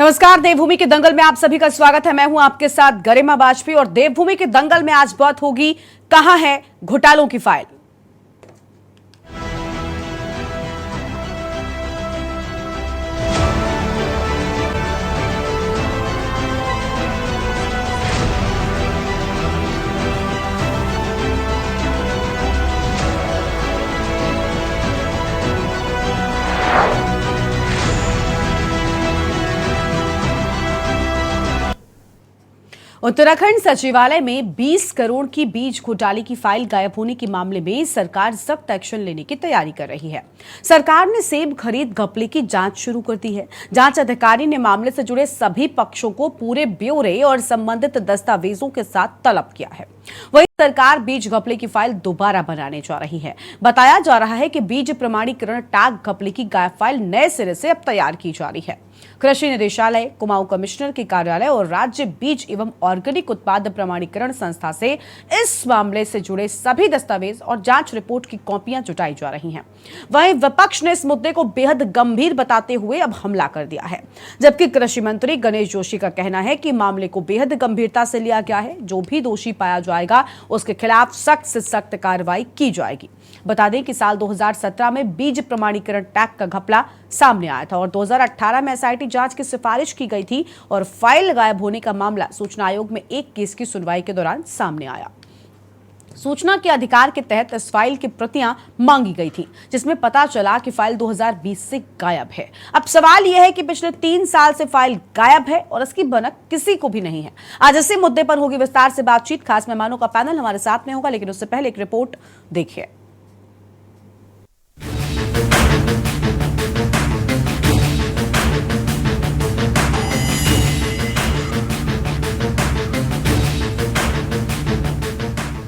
नमस्कार, देवभूमि के दंगल में आप सभी का स्वागत है। मैं हूं आपके साथ गरिमा वाजपेयी और देवभूमि के दंगल में आज बात होगी कहां है घोटालों की फाइल। उत्तराखंड सचिवालय में 20 करोड़ की बीज घोटाले की फाइल गायब होने के मामले में सरकार सख्त एक्शन लेने की तैयारी कर रही है। सरकार ने सेब खरीद घपले की जांच शुरू कर दी है। जांच अधिकारी ने मामले से जुड़े सभी पक्षों को पूरे ब्यौरे और संबंधित दस्तावेजों के साथ तलब किया है। वहीं सरकार बीज घपले की फाइल दोबारा बनाने जा रही है। बताया जा रहा है कि बीज प्रमाणीकरण टैग घपले की गायब फाइल नए सिरे से अब तैयार की जा रही है। कृषि निदेशालय, कुमाऊं कमिश्नर के कार्यालय और राज्य बीज एवं ऑर्गेनिक उत्पाद प्रमाणीकरण संस्था से इस मामले से जुड़े सभी दस्तावेज और जांच रिपोर्ट की कॉपियां जुटाई जा रही हैं। वहीं विपक्ष ने इस मुद्दे को बेहद गंभीर बताते हुए अब हमला कर दिया है, जबकि कृषि मंत्री गणेश जोशी का कहना है कि मामले को बेहद गंभीरता से लिया गया है। जो भी दोषी पाया जाएगा उसके खिलाफ सख्त से सख्त कार्रवाई की जाएगी। बता दें कि साल 2017 में बीज प्रमाणीकरण टैग का घपला सामने आया था और 2018 में एसआईटी जांच की सिफारिश की गई थी और फाइल गायब होने का मामला सूचना आयोग में एक केस की सुनवाई के दौरान सामने आया। सूचना के अधिकार के तहत इस फाइल की प्रतियां मांगी गई थी, जिसमें पता चला कि फाइल 2020 से गायब है। अब सवाल यह है कि पिछले 3 साल से फाइल गायब है और इसकी भनक किसी को भी नहीं है। आज इसी मुद्दे पर होगी विस्तार से बातचीत। खास मेहमानों का पैनल हमारे साथ में होगा, लेकिन उससे पहले एक रिपोर्ट देखिए।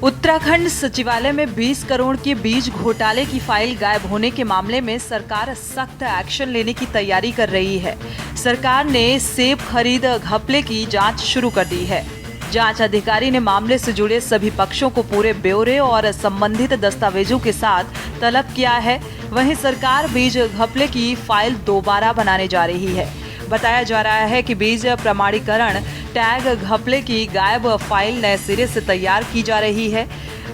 उत्तराखंड सचिवालय में 20 करोड़ के बीज घोटाले की फाइल गायब होने के मामले में सरकार सख्त एक्शन लेने की तैयारी कर रही है। सरकार ने सेब खरीद घपले की जांच शुरू कर दी है। जांच अधिकारी ने मामले से जुड़े सभी पक्षों को पूरे ब्यौरे और संबंधित दस्तावेजों के साथ तलब किया है। वहीं सरकार बीज घपले की फाइल दोबारा बनाने जा रही है। बताया जा रहा है कि बीज प्रमाणीकरण टैग घपले की गायब फाइल नए सिरे से तैयार की जा रही है।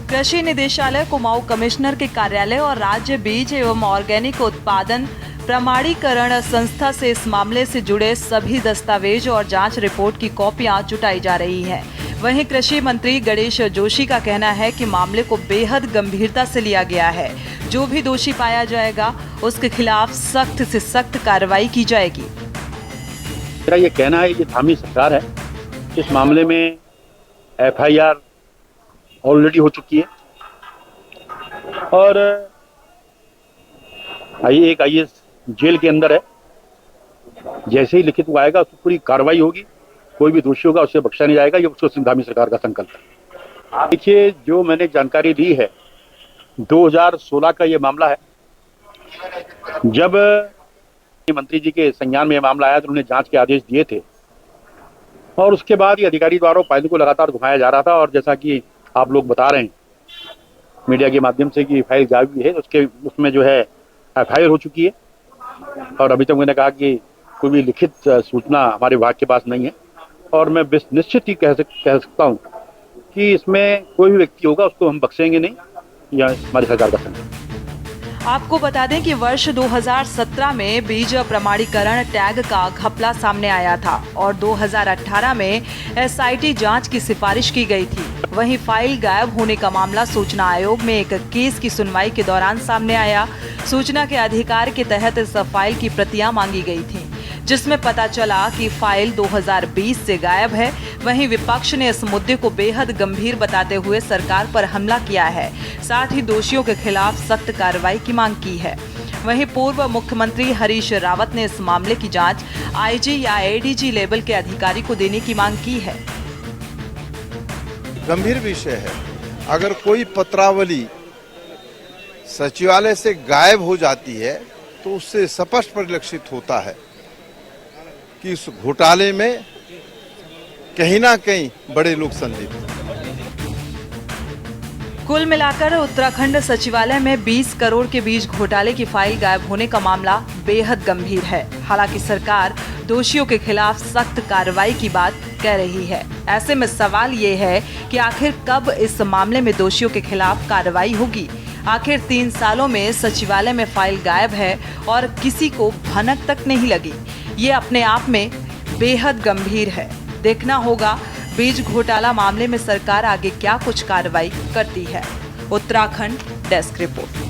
कृषि निदेशालय, कुमाऊं कमिश्नर के कार्यालय और राज्य बीज एवं ऑर्गेनिक उत्पादन प्रमाणीकरण संस्था से इस मामले से जुड़े सभी दस्तावेज और जांच रिपोर्ट की कॉपियां जुटाई जा रही हैं। वहीं कृषि मंत्री गणेश जोशी का कहना है कि मामले को बेहद गंभीरता से लिया गया है। जो भी दोषी पाया जाएगा उसके खिलाफ सख्त से सख्त कार्रवाई की जाएगी। मेरा ये कहना है, ये धामी सरकार है। इस मामले में एफआईआर ऑलरेडी हो चुकी है और एक आईएएस जेल के अंदर है। जैसे ही लिखित वो आएगा, उसकी पूरी कार्रवाई होगी। कोई भी दोषी होगा उसे बख्शा नहीं जाएगा। ये उसको धामी सरकार का संकल्प है। देखिए, जो मैंने जानकारी दी है, 2016 का ये मामला है। जब मंत्री जी के संज्ञान में यह मामला आया तो उन्होंने जांच के आदेश दिए थे और उसके बाद ये अधिकारी द्वारा फाइल को लगातार घुमाया जा रहा था। और जैसा कि आप लोग बता रहे हैं मीडिया के माध्यम से कि फाइल गायब हुई है, उसमें जो है एफआईआर हो चुकी है और अभी तक मैंने कहा कि कोई भी लिखित सूचना हमारे विभाग के पास नहीं है। और मैं निश्चित ही कह सकता हूँ कि इसमें कोई भी व्यक्ति होगा उसको हम बख्शेंगे नहीं। यह हमारी सरकार का संकल्प। आपको बता दें कि वर्ष 2017 में बीज प्रमाणीकरण टैग का घपला सामने आया था और 2018 में एसआईटी जांच की सिफारिश की गई थी। वहीं फाइल गायब होने का मामला सूचना आयोग में एक केस की सुनवाई के दौरान सामने आया। सूचना के अधिकार के तहत इस फाइल की प्रतियां मांगी गई थी, जिसमें पता चला कि फाइल 2020 से गायब है। वहीं विपक्ष ने इस मुद्दे को बेहद गंभीर बताते हुए सरकार पर हमला किया है। साथ ही दोषियों के खिलाफ सख्त कार्रवाई की मांग की है। वहीं पूर्व मुख्यमंत्री हरीश रावत ने इस मामले की जांच आईजी या एडीजी लेवल के अधिकारी को देने की मांग की है। गंभीर विषय है। अगर कोई पत्रावली सचिवालय से गायब हो जाती है तो उससे स्पष्ट परिलक्षित होता है कि इस घोटाले में कहीं ना कहीं बड़े लोग संलिप्त हैं। कुल मिलाकर उत्तराखंड सचिवालय में 20 करोड़ के बीज घोटाले की फाइल गायब होने का मामला बेहद गंभीर है। हालांकि सरकार दोषियों के खिलाफ सख्त कार्रवाई की बात कह रही है। ऐसे में सवाल ये है कि आखिर कब इस मामले में दोषियों के खिलाफ कार्रवाई होगी। आखिर 3 सालों में सचिवालय में फाइल गायब है और किसी को भनक तक नहीं लगी। ये अपने आप में बेहद गंभीर है। देखना होगा बीज घोटाला मामले में सरकार आगे क्या कुछ कार्रवाई करती है। Uttarakhand desk report.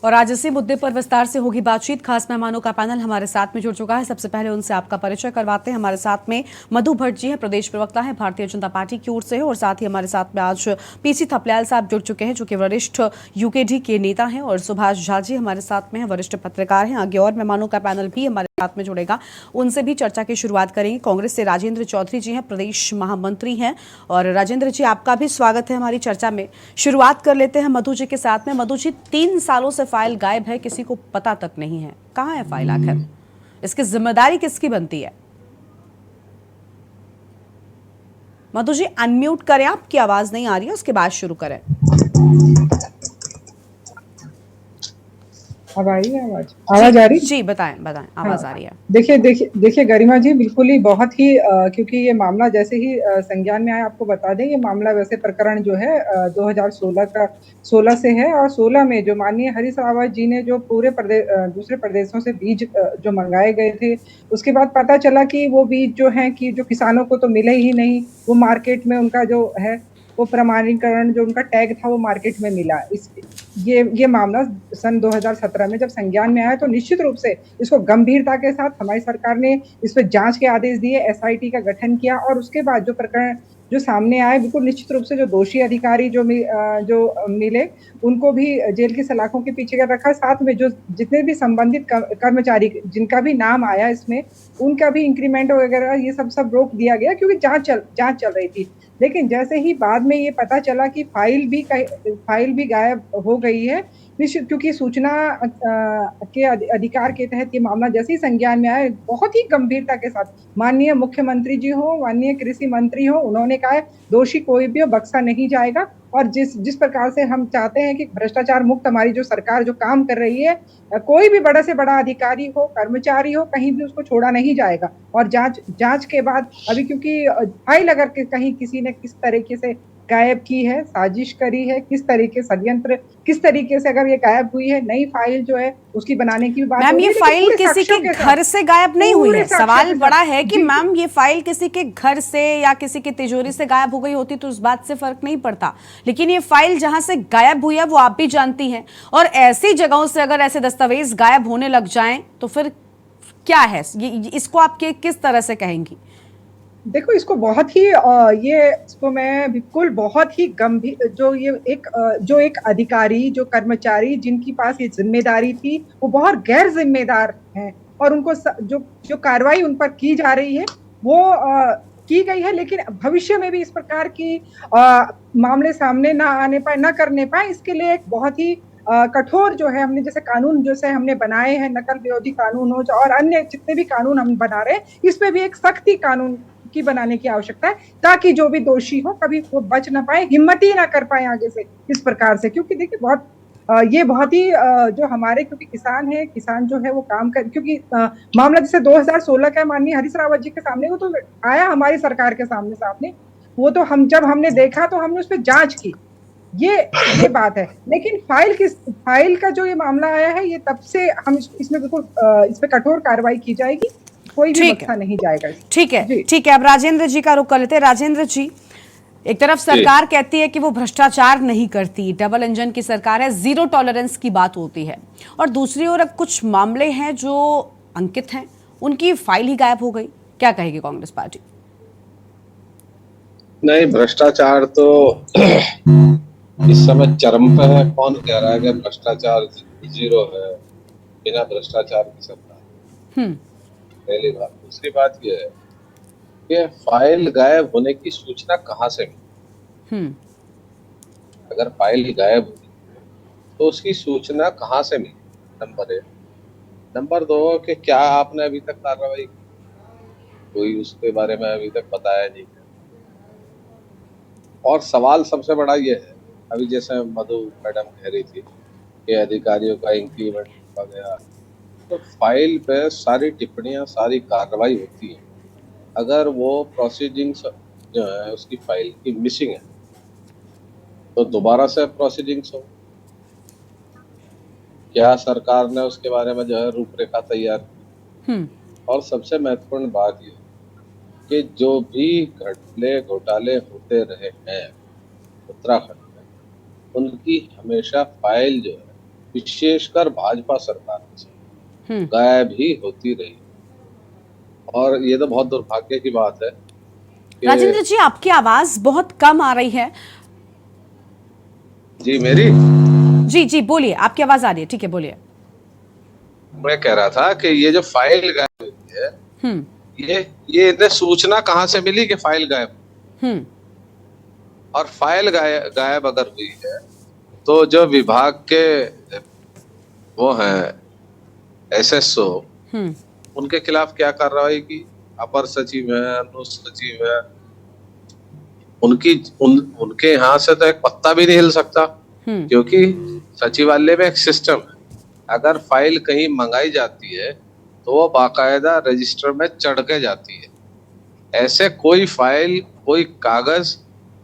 और आज इसी मुद्दे पर विस्तार से होगी बातचीत। खास मेहमानों का पैनल हमारे साथ में जुड़ चुका है। सबसे पहले उनसे आपका परिचय करवाते हैं। हमारे साथ में मधु भट्ट जी हैं, प्रदेश प्रवक्ता हैं, भारतीय जनता पार्टी की ओर से है। और साथ ही हमारे साथ में आज पीसी थपलियाल साहब जुड़ चुके हैं, जो कि वरिष्ठ यूकेडी के नेता हैं। और सुभाष झा जी हमारे साथ में हैं, वरिष्ठ पत्रकार हैं। आगे और मेहमानों का पैनल भी हमारे साथ में जुड़ेगा, उनसे भी चर्चा की शुरुआत करेंगे। कांग्रेस से राजेंद्र चौधरी जी हैं, प्रदेश महामंत्री हैं। और राजेंद्र जी, आपका भी स्वागत है हमारी चर्चा में। शुरुआत कर लेते हैं मधु जी के साथ में। मधु जी, 3 सालों से फाइल गायब है, किसी को पता तक नहीं है, कहां है फाइल आखिर? इसकी जिम्मेदारी किसकी बनती है? मधु जी अनम्यूट करें, आपकी आवाज नहीं आ रही है, उसके बाद शुरू करें। अब आ रही है आवाज आ रही है? जी बताएं आवाज आ रही है। देखिए गरिमा जी, बिल्कुल ही बहुत ही क्योंकि ये मामला जैसे ही संज्ञान में आया, आपको बता दें ये मामला वैसे प्रकरण जो है 2016 से है। और 16 में जो माननीय हरीश रावत जी ने जो पूरे दूसरे प्रदेशों से बीज जो मंगाए गए थे, उसके बाद पता चला कि वो बीज जो है कि जो किसानों को तो मिले ही नहीं, वो मार्केट में उनका जो है वो प्रमाणीकरण जो उनका टैग था वो मार्केट में मिला। ये मामला सन 2017 में जब संज्ञान में आया तो निश्चित रूप से इसको गंभीरता के साथ हमारी सरकार ने इस पर जांच के आदेश दिए, एसआईटी का गठन किया। और उसके बाद जो प्रकरण जो सामने आए, बिल्कुल निश्चित रूप से जो दोषी अधिकारी जो मिले उनको भी जेल की सलाखों के पीछे कर रखा। साथ में जो जितने भी संबंधित कर्मचारी जिनका भी नाम आया इसमें, उनका भी इंक्रीमेंट वगैरह ये सब रोक दिया गया, क्योंकि जांच चल रही थी। लेकिन जैसे ही बाद में ये पता चला कि फाइल भी गायब हो गई है, निश्चित क्योंकि सूचना के अधिकार के तहत ये मामला जैसे ही संज्ञान में आया, बहुत ही गंभीरता के साथ माननीय मुख्यमंत्री जी हो, माननीय कृषि मंत्री हो, उन्होंने कहा है दोषी कोई भी हो बख्शा नहीं जाएगा। और जिस प्रकार से हम चाहते हैं कि भ्रष्टाचार मुक्त हमारी जो सरकार जो काम कर रही है, कोई भी बड़ा से बड़ा अधिकारी हो, कर्मचारी हो, कहीं भी उसको छोड़ा नहीं जाएगा। और जांच के बाद अभी क्योंकि फाइल अगर कहीं किसी ने किस तरीके से गायब की है, साजिश करी है, किस तरीके षड्यंत्र किस तरीके से अगर ये गायब हुई है, नई फाइल जो है उसकी बनाने की बात। मैम, ये फाइल किसी के घर से गायब नहीं हुई है। सवाल बड़ा है कि मैम ये फाइल किसी के घर से या किसी की तिजोरी से गायब हो गई होती तो उस बात से फर्क नहीं पड़ता, लेकिन ये फाइल जहां से गायब हुई है वो आप भी जानती हैं। और ऐसी जगहों से अगर ऐसे दस्तावेज गायब होने लग जाएं तो फिर क्या है, इसको आप किस तरह से कहेंगी? देखो, इसको बहुत ही इसको मैं बिल्कुल बहुत ही गंभीर जो एक अधिकारी, जो कर्मचारी जिनकी पास ये जिम्मेदारी थी, वो बहुत गैर जिम्मेदार हैं। और उनको जो कार्रवाई उन पर की जा रही है वो की गई है, लेकिन भविष्य में भी इस प्रकार की मामले सामने ना आने पाए, ना करने पाए, इसके लिए एक बहुत ही कठोर जो है हमने जैसे कानून जैसे हमने बनाए हैं, नकल विरोधी कानून हो और अन्य जितने भी कानून हम बना रहे हैं, इस पे भी एक सख्ती कानून की बनाने की आवश्यकता है, ताकि जो भी दोषी हो कभी वो बच ना पाए, हिम्मत ही ना कर पाए आगे से इस प्रकार से। क्योंकि देखिए ये बहुत ही जो हमारे क्योंकि किसान जो है वो काम कर, क्योंकि मामला जैसे 2016 का माननीय हरीश रावत जी के सामने, वो तो आया हमारी सरकार के सामने, वो तो जब हमने देखा तो हमने उस पर जांच की, ये बात है। लेकिन फाइल का जो ये मामला आया है, ये तब से हम इसमें बिल्कुल इस पे कठोर कार्रवाई की जाएगी, कोई भी बख्शा नहीं जाएगा। ठीक है। अब राजेंद्र जी का रुख कर लेते हैं। राजेंद्र जी, एक तरफ सरकार कहती है कि वो भ्रष्टाचार नहीं करती, डबल इंजन की सरकार है, जीरो टॉलरेंस की बात होती है, और दूसरी ओर अब कुछ मामले हैं जो अंकित हैं, उनकी फाइल ही गायब हो गई। क्या कहेगी कांग्रेस पार्टी? नहीं, भ्रष्टाचार तो इस समय चरम पे है। कौन कह रहा है कि भ्रष्टाचार जीरो है? बिना भ्रष्टाचार की सरकार, पहली बात। दूसरी बात यह है कि फाइल गायब होने की सूचना कहाँ से मिली? अगर फाइल गायब हुई तो उसकी सूचना कहाँ से मिली? नंबर 1। नंबर 2 कि क्या आपने अभी तक कार्रवाई की? कोई उसके बारे में अभी तक बताया नहीं है। और सवाल सबसे बड़ा ये है अभी जैसे मधु मैडम कह रही थी कि अधिकारियों का इंक्रीमेंट किया गया, तो फाइल पे सारी टिप्पणियां, सारी कार्रवाई होती है। अगर वो प्रोसीडिंग्स जो है उसकी फाइल की मिसिंग है तो दोबारा से प्रोसीडिंग्स हो। क्या सरकार ने उसके बारे में जो है रूपरेखा तैयार की? और सबसे महत्वपूर्ण बात ये कि जो भी घोटाले होते रहे हैं उत्तराखंड में, उनकी हमेशा फाइल जो है विशेषकर भाजपा सरकार से गायब ही होती रही। और ये तो बहुत दुर्भाग्य की बात है। राजेंद्र जी, आपकी आवाज बहुत कम आ रही है। जी मेरी? जी जी बोलिए, आपकी आवाज आ रही है, ठीक है बोलिए। मैं कह रहा था कि ये जो फाइल गायब हुई है, ये इन्हें सूचना कहाँ से मिली कि फाइल गायब? और फाइल गायब अगर हुई है तो जो विभाग के वो हैं एसएसओ, उनके खिलाफ क्या कार्रवाई की? अपर सचिव है, अनुसचिव है, उनके यहाँ से तो एक पत्ता भी नहीं हिल सकता, क्योंकि सचिवालय में एक सिस्टम है। अगर फाइल कहीं मंगाई जाती है तो वो बाकायदा रजिस्टर में चढ़ के जाती है। ऐसे कोई फाइल, कोई कागज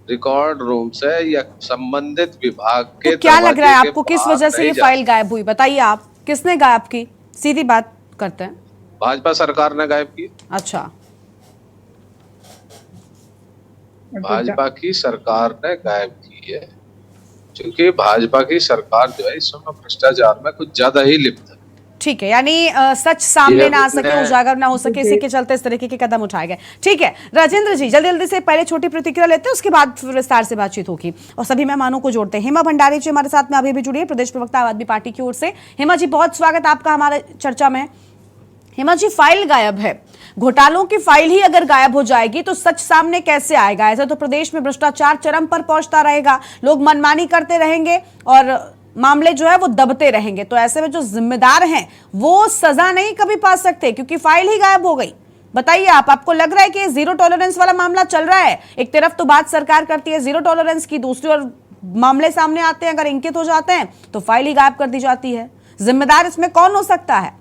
रिकॉर्ड रूम से या संबंधित विभाग के तो क्या लग रहा है आपको, किस वजह से ये फाइल गायब हुई? बताइए आप, किसने गायब की? सीधी बात करते हैं। भाजपा सरकार ने गायब की। अच्छा, भाजपा की सरकार ने गायब की है, क्योंकि भाजपा की सरकार जो है इस समय भ्रष्टाचार में कुछ ज्यादा ही लिप्त है। ठीक है, यानी सच सामने ना आ सके, उजागर ना हो सके, इसी के चलते इस तरीके के कदम उठाए गए। ठीक है राजेंद्र जी, जल्दी जल्दी से पहले छोटी प्रतिक्रिया लेते हैं, उसके बाद फिर विस्तार से बातचीत होगी और सभी मेहमानों को जोड़ते हैं। हेमा भंडारी जी हमारे साथ में अभी भी जुड़ी है, प्रदेश प्रवक्ता आम आदमी पार्टी की ओर से। हेमा जी, बहुत स्वागत आपका हमारे चर्चा में। हेमा जी, फाइल गायब है, घोटालों की फाइल ही अगर गायब हो जाएगी तो सच सामने कैसे आएगा? ऐसे तो प्रदेश में भ्रष्टाचार चरम पर पहुंचता रहेगा, लोग मनमानी करते रहेंगे और मामले जो है वो दबते रहेंगे। तो ऐसे में जो जिम्मेदार हैं वो सजा नहीं कभी पा सकते, क्योंकि फाइल ही गायब हो गई। बताइए आप, आपको लग रहा है कि जीरो टॉलरेंस वाला मामला चल रहा है? एक तरफ तो बात सरकार करती है जीरो टॉलरेंस की, दूसरी ओर मामले सामने आते हैं, अगर इंकित हो जाते हैं तो फाइल ही गायब कर दी जाती है। जिम्मेदार इसमें कौन हो सकता है?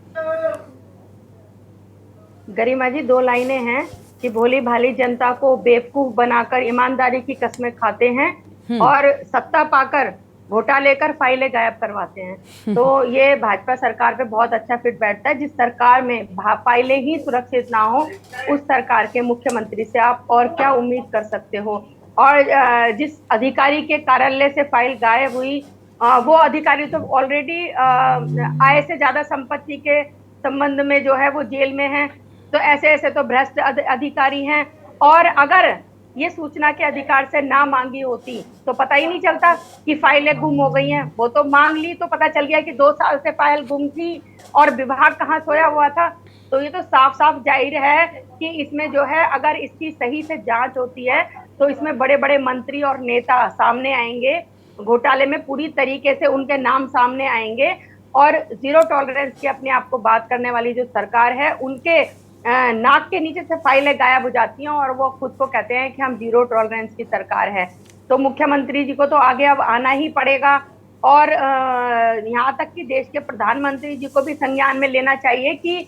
गरिमा जी, दो लाइनें हैं कि भोली भाली जनता को बेवकूफ बनाकर ईमानदारी की कस्में खाते हैं और सत्ता पाकर घोटाले कर फाइलें गायब करवाते हैं। तो ये भाजपा सरकार पे बहुत अच्छा फिट बैठता है। जिस सरकार में फाइलें ही सुरक्षित ना हो, उस सरकार के मुख्यमंत्री से आप और क्या उम्मीद कर सकते हो? और जिस अधिकारी के कार्यालय से फाइल गायब हुई, वो अधिकारी तो ऑलरेडी आय से ज्यादा संपत्ति के संबंध में जो है वो जेल में है। तो ऐसे ऐसे तो भ्रष्ट अधिकारी हैं। और अगर ये सूचना के अधिकार से ना मांगी होती तो पता ही नहीं चलता कि फाइलें गुम हो गई हैं। वो तो मांग ली तो पता चल गया कि 2 साल से फाइल गुम थी और विभाग कहाँ सोया हुआ था। तो ये तो साफ साफ जाहिर है कि इसमें जो है, अगर इसकी सही से जांच होती है तो इसमें बड़े बड़े मंत्री और नेता सामने आएंगे, घोटाले में पूरी तरीके से उनके नाम सामने आएंगे। और जीरो टॉलरेंस की अपने आप को बात करने वाली जो सरकार है, उनके नाक के नीचे से फाइलें गायब हो जाती हैं और वो खुद को कहते हैं कि हम जीरो टॉलरेंस की सरकार है। तो मुख्यमंत्री जी को तो आगे अब आना ही पड़ेगा और यहाँ तक कि देश के प्रधानमंत्री जी को भी संज्ञान में लेना चाहिए कि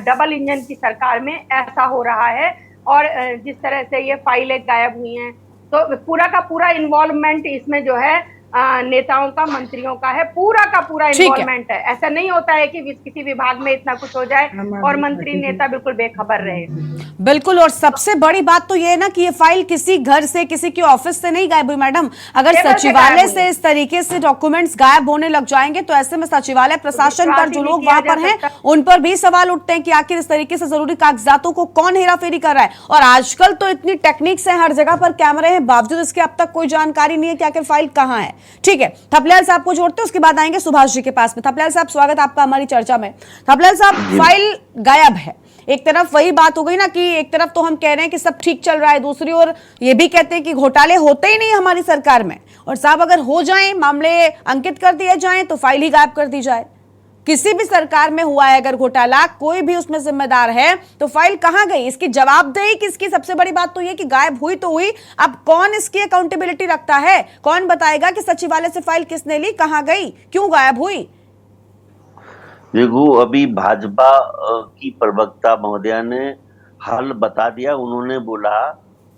डबल इंजन की सरकार में ऐसा हो रहा है। और जिस तरह से ये फाइलें गायब हुई हैं, तो पूरा का पूरा इन्वॉल्वमेंट इसमें जो है नेताओं का, मंत्रियों का है, पूरा का पूरा इन्वॉल्वमेंट है। ऐसा नहीं होता है कि किसी विभाग में इतना कुछ हो जाए और मंत्री नेता बिल्कुल बेखबर रहे। बिल्कुल, और सबसे बड़ी बात तो ये है ना कि ये फाइल किसी घर से, किसी के ऑफिस से नहीं गायब हुई मैडम। अगर सचिवालय से इस तरीके से डॉक्यूमेंट्स गायब होने लग जाएंगे तो ऐसे में सचिवालय प्रशासन पर जो लोग वहां पर हैं उन पर भी सवाल उठते हैं कि आखिर इस तरीके से जरूरी कागजातों को कौन हेराफेरी कर रहा है। और आजकल तो इतनी टेक्निक्स है, हर जगह पर कैमरे हैं, बावजूद इसके अब तक कोई जानकारी नहीं है कि आखिर फाइल कहाँ है। ठीक है, थपलियाल साहब को जोड़ते हैं, उसके बाद आएंगे सुभाष जी के पास में। थपलियाल साहब, स्वागत आपका हमारी चर्चा में। थपलियाल साहब, फाइल गायब है, एक तरफ वही बात हो गई ना कि एक तरफ तो हम कह रहे हैं कि सब ठीक चल रहा है, दूसरी ओर ये भी कहते हैं कि घोटाले होते ही नहीं हमारी सरकार में, और साहब अगर हो जाएं, मामले अंकित कर दिए जाएं तो फाइल ही गायब कर दी जाए। किसी भी सरकार में हुआ है अगर घोटाला, कोई भी उसमें जिम्मेदार है, तो फाइल कहां गई? इसकी जवाबदेही किसकी? सबसे बड़ी बात तो ये कि गायब हुई तो हुई, अब कौन इसकी अकाउंटेबिलिटी रखता है? कौन बताएगा कि सचिवालय से फाइल किसने ली, कहां गई, क्यों गायब हुई? देखो, अभी भाजपा की प्रवक्ता महोदया ने हाल बता दिया। उन्होंने बोला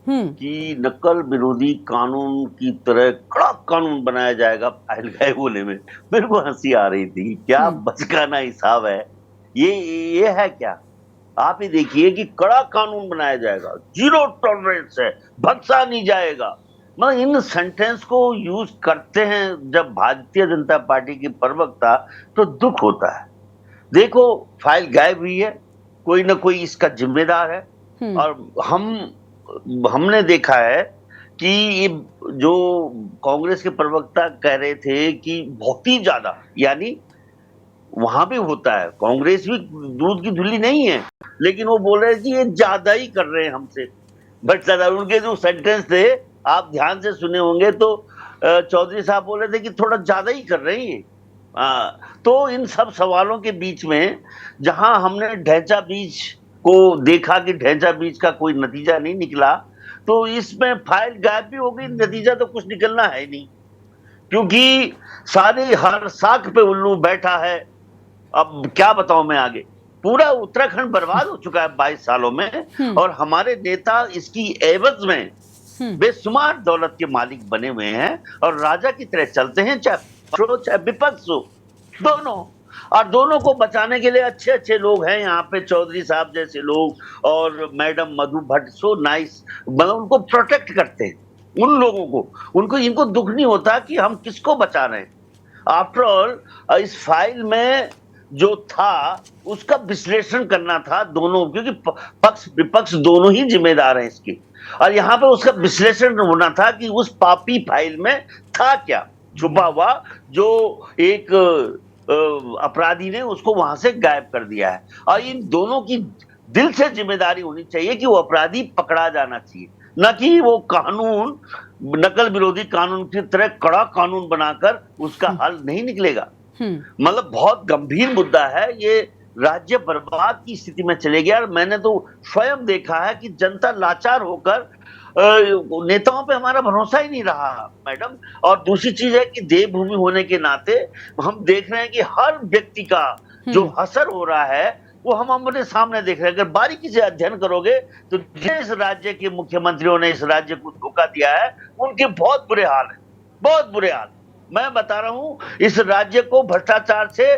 कि नकल विरोधी कानून की तरह कड़क कानून बनाया जाएगा फाइल गायब होने में। मेरे को हंसी आ रही थी, क्या बचकाना हिसाब है ये है क्या? आप ही देखिए कि कड़ा कानून बनाया जाएगा, जीरो टॉलरेंस है, बख्शा नहीं जाएगा। मैं इन सेंटेंस को यूज करते हैं जब भारतीय जनता पार्टी की प्रवक्ता, तो दुख होता है। देखो, फाइल गायब हुई है, कोई ना कोई इसका जिम्मेदार है। और हमने देखा है कि ये जो कांग्रेस के प्रवक्ता कह रहे थे कि बहुत ही ज्यादा, यानी वहां भी होता है, कांग्रेस भी दूध की धुली नहीं है, लेकिन वो बोल रहे थे ये ज्यादा ही कर रहे हैं हमसे। बट उनके जो सेंटेंस थे, आप ध्यान से सुने होंगे तो चौधरी साहब बोल रहे थे कि थोड़ा ज्यादा ही कर रहे हैं। तो इन सब सवालों के बीच में जहां हमने ढैंचा बीज को देखा कि ढैंचा बीज का कोई नतीजा नहीं निकला, तो इसमें फाइल गायब भी हो गई, नतीजा तो कुछ निकलना है नहीं, क्योंकि सारे हर साख पे उल्लू बैठा है। अब क्या बताऊं मैं आगे, पूरा उत्तराखंड बर्बाद हो चुका है 22 सालों में, और हमारे नेता इसकी एवज में बेशुमार दौलत के मालिक बने हुए हैं और राजा की तरह चलते हैं, चाहे विपक्ष हो, दोनों। और दोनों को बचाने के लिए अच्छे अच्छे लोग हैं यहाँ पे, चौधरी साहब जैसे लोग और मैडम मधु भट्ट, सो नाइस, मतलब उनको प्रोटेक्ट करते हैं उन लोगों को, इनको दुख नहीं होता कि हम किसको बचा रहे हैं। आफ्टर ऑल, इस फाइल में जो था उसका विश्लेषण करना था दोनों, क्योंकि पक्ष विपक्ष दोनों ही जिम्मेदार हैं इसके, और यहाँ पे उसका विश्लेषण होना था कि उस पापी फाइल में था क्या छुपा हुआ, जो एक अपराधी ने उसको वहां से गायब कर दिया है। और इन दोनों की दिल से जिम्मेदारी होनी चाहिए कि वो अपराधी पकड़ा जाना चाहिए, न कि वो कानून, नकल विरोधी कानून की तरह कड़ा कानून बनाकर उसका हल नहीं निकलेगा। मतलब बहुत गंभीर मुद्दा है ये, राज्य बर्बाद की स्थिति में चले गया। और मैंने तो स्वयं देखा है कि जनता लाचार होकर, नेताओं पे हमारा भरोसा ही नहीं रहा मैडम। और दूसरी चीज है कि देवभूमि होने के नाते हम देख रहे हैं कि हर व्यक्ति का जो असर हो रहा है वो हम अपने सामने देख रहे हैं। अगर बारीकी से अध्ययन करोगे तो जिस राज्य के मुख्यमंत्रियों ने इस राज्य को धोखा दिया है, उनके बहुत बुरे हाल है, बहुत बुरे हाल। मैं बता रहा हूं, इस राज्य को भ्रष्टाचार से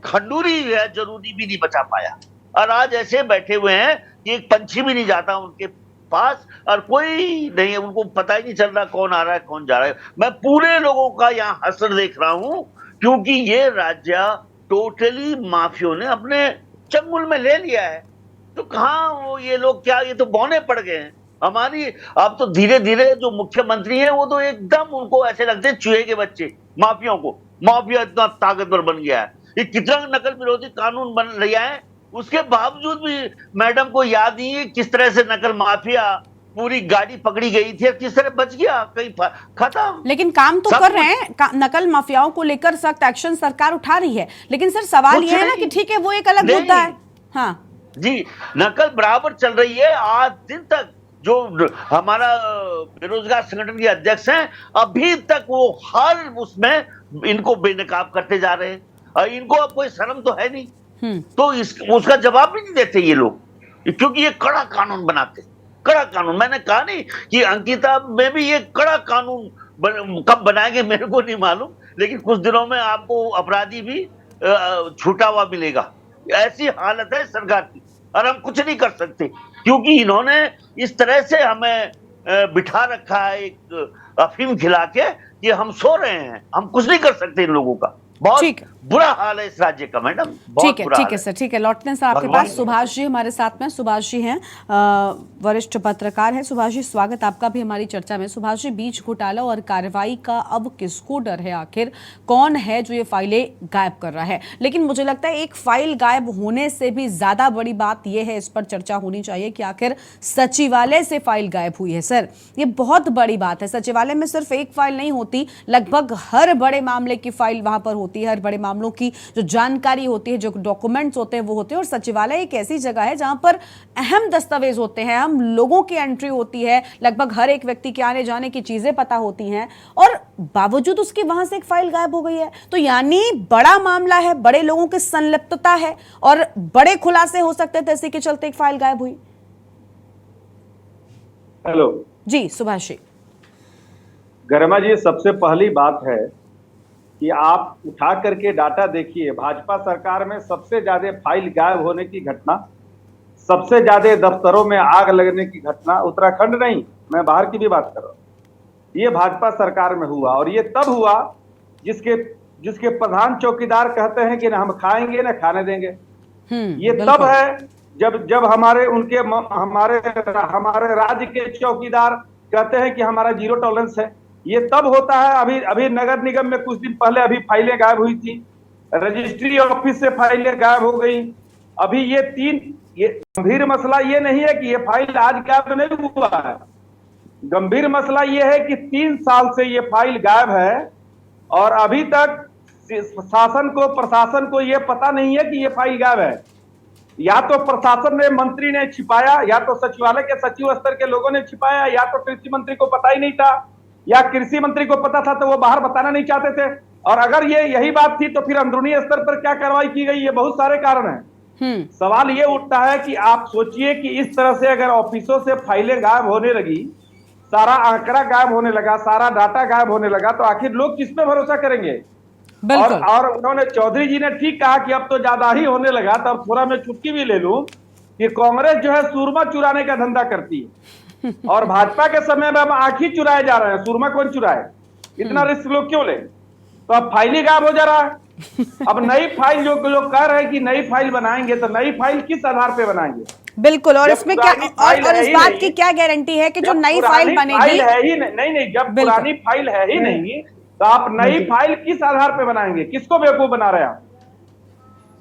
खंडूरी है जरूरी भी नहीं बचा पाया, और आज ऐसे बैठे हुए हैं कि एक पंछी भी नहीं जाता उनके पास, और कोई नहीं है, उनको पता ही नहीं चल रहा कौन आ रहा है कौन जा रहा है। मैं पूरे लोगों का यहाँ असर देख रहा हूं, क्योंकि ये राज्य टोटली माफियों ने अपने चंगुल में ले लिया है। तो कहाँ वो ये लोग, क्या ये तो बौने पड़ गए हैं हमारी। अब तो धीरे धीरे जो मुख्यमंत्री है वो तो एकदम, उनको ऐसे लगते हैं चूहे के बच्चे, माफियाओं को। माफिया इतना ताकतवर बन गया है, ये कितना नकल विरोधी कानून बन रहा है, उसके बावजूद भी मैडम को याद नहीं है किस तरह से नकल माफिया पूरी गाड़ी पकड़ी गई थी, किस तरह बच गया, कहीं खत्म। लेकिन काम तो कर रहे हैं, नकल माफियाओं को लेकर सख्त एक्शन सरकार उठा रही है। लेकिन सर सवाल ये है ना कि ठीक है वो एक अलग मुद्दा है, हाँ जी, नकल बराबर चल रही है। आज दिन तक जो हमारा बेरोजगार संगठन के अध्यक्ष हैं, अभी तक वो हर उसमें इनको बेनकाब करते जा रहे हैं, और इनको अब कोई शर्म तो है नहीं, तो उसका जवाब भी नहीं देते ये लोग, क्योंकि ये कड़ा कानून बनाते, कड़ा कानून। मैंने कहा नहीं कि अंकिता में भी ये कड़ा कानून कब बनाएंगे मेरे को नहीं मालूम, लेकिन कुछ दिनों में आपको अपराधी भी छूटा हुआ मिलेगा। ऐसी हालत है सरकार की, और हम कुछ नहीं कर सकते, क्योंकि इन्होंने इस तरह से हमें बिठा रखा है एक अफीम खिला के कि हम सो रहे हैं, हम कुछ नहीं कर सकते इन लोगों का। बहुत बुरा हाल है इस राज्य का मैडम, ठीक है सर, ठीक है। लौटने सर आपके पास सुभाष जी हमारे साथ में। सुभाष जी हैं, वरिष्ठ पत्रकार हैं। सुभाष जी, स्वागत आपका भी हमारी चर्चा में। सुभाष जी, बीज घोटाला और कार्रवाई का अब किसको डर है? आखिर कौन है जो ये फाइलें गायब कर रहा है? लेकिन मुझे लगता है एक फाइल गायब होने से भी ज्यादा बड़ी बात यह है, इस पर चर्चा होनी चाहिए कि आखिर सचिवालय से फाइल गायब हुई है। सर, ये बहुत बड़ी बात है। सचिवालय में सिर्फ एक फाइल नहीं होती, लगभग हर बड़े मामले की फाइल वहां पर होती होती है, हर बड़े मामलों की जो जानकारी होती है, जो डॉक्यूमेंट्स होते हैं वो होते हैं। और सचिवालय एक ऐसी जगह है जहां पर अहम दस्तावेज होते हैं, अहम लोगों की एंट्री होती है, लगभग हर एक व्यक्ति के आने जाने की चीजें पता होती हैं, और बावजूद उसकी वहां से एक फाइल गायब हो गई है। तो यानी बड़ा मामला है, बड़े लोगों की संलिप्तता है और बड़े खुलासे हो सकते थे, इसी के चलते एक फाइल गायब हुई। हेलो जी सुभाष जी। गरिमा जी, सबसे पहली बात है कि आप उठा करके डाटा देखिए। भाजपा सरकार में सबसे ज्यादा फाइल गायब होने की घटना, सबसे ज्यादा दफ्तरों में आग लगने की घटना उत्तराखंड नहीं, मैं बाहर की भी बात कर रहा हूँ, ये भाजपा सरकार में हुआ। और ये तब हुआ जिसके प्रधान चौकीदार कहते हैं कि ना हम खाएंगे ना खाने देंगे। ये तब है जब हमारे राज्य के चौकीदार कहते हैं कि हमारा जीरो टॉलरेंस है। ये तब होता है। अभी नगर निगम में कुछ दिन पहले अभी फाइलें गायब हुई थी, रजिस्ट्री ऑफिस से फाइलें गायब हो गई। अभी ये गंभीर मसला ये नहीं है कि ये फाइल आज गायब नहीं हुआ है। गंभीर मसला ये है कि 3 साल से ये फाइल गायब है और अभी तक प्रशासन को ये पता नहीं है कि ये फाइल गायब है। या तो प्रशासन ने, मंत्री ने छिपाया, या तो सचिवालय के सचिव स्तर के लोगों ने छिपाया, या तो कृषि मंत्री को पता ही नहीं था, या कृषि मंत्री को पता था तो वो बाहर बताना नहीं चाहते थे। और अगर यही बात थी तो फिर अंदरूनी स्तर पर क्या कार्रवाई की गई? ये बहुत सारे कारण हैं। सवाल ये उठता है कि आप सोचिए कि इस तरह से अगर ऑफिसों से फाइलें गायब होने लगी, सारा आंकड़ा गायब होने लगा, सारा डाटा गायब होने लगा, तो आखिर लोग किस पे भरोसा करेंगे? और उन्होंने, चौधरी जी ने ठीक कहा कि अब तो ज्यादा ही होने लगा। तो अब थोड़ा मैं चुटकी भी ले लूं कि कांग्रेस जो है सूरमा चुराने का धंधा करती है और भाजपा के समय में अब आंख ही चुराए जा रहे हैं। सूरमा कौन चुराए? इतना रिस्क लोग क्यों ले? तो अब फाइल ही गायब हो जा रहा है। अब नई फाइल, जो लोग कह रहे हैं कि नई फाइल बनाएंगे, तो नई फाइल किस आधार पे बनाएंगे? बिल्कुल। और इसमें क्या, और इस बात की क्या गारंटी है कि जो नई फाइल बनेगी है ही नहीं, जब पुरानी फाइल है ही नहीं तो आप नई फाइल किस आधार पे बनाएंगे? किसको बेवकूफ बना रहे हैं आप?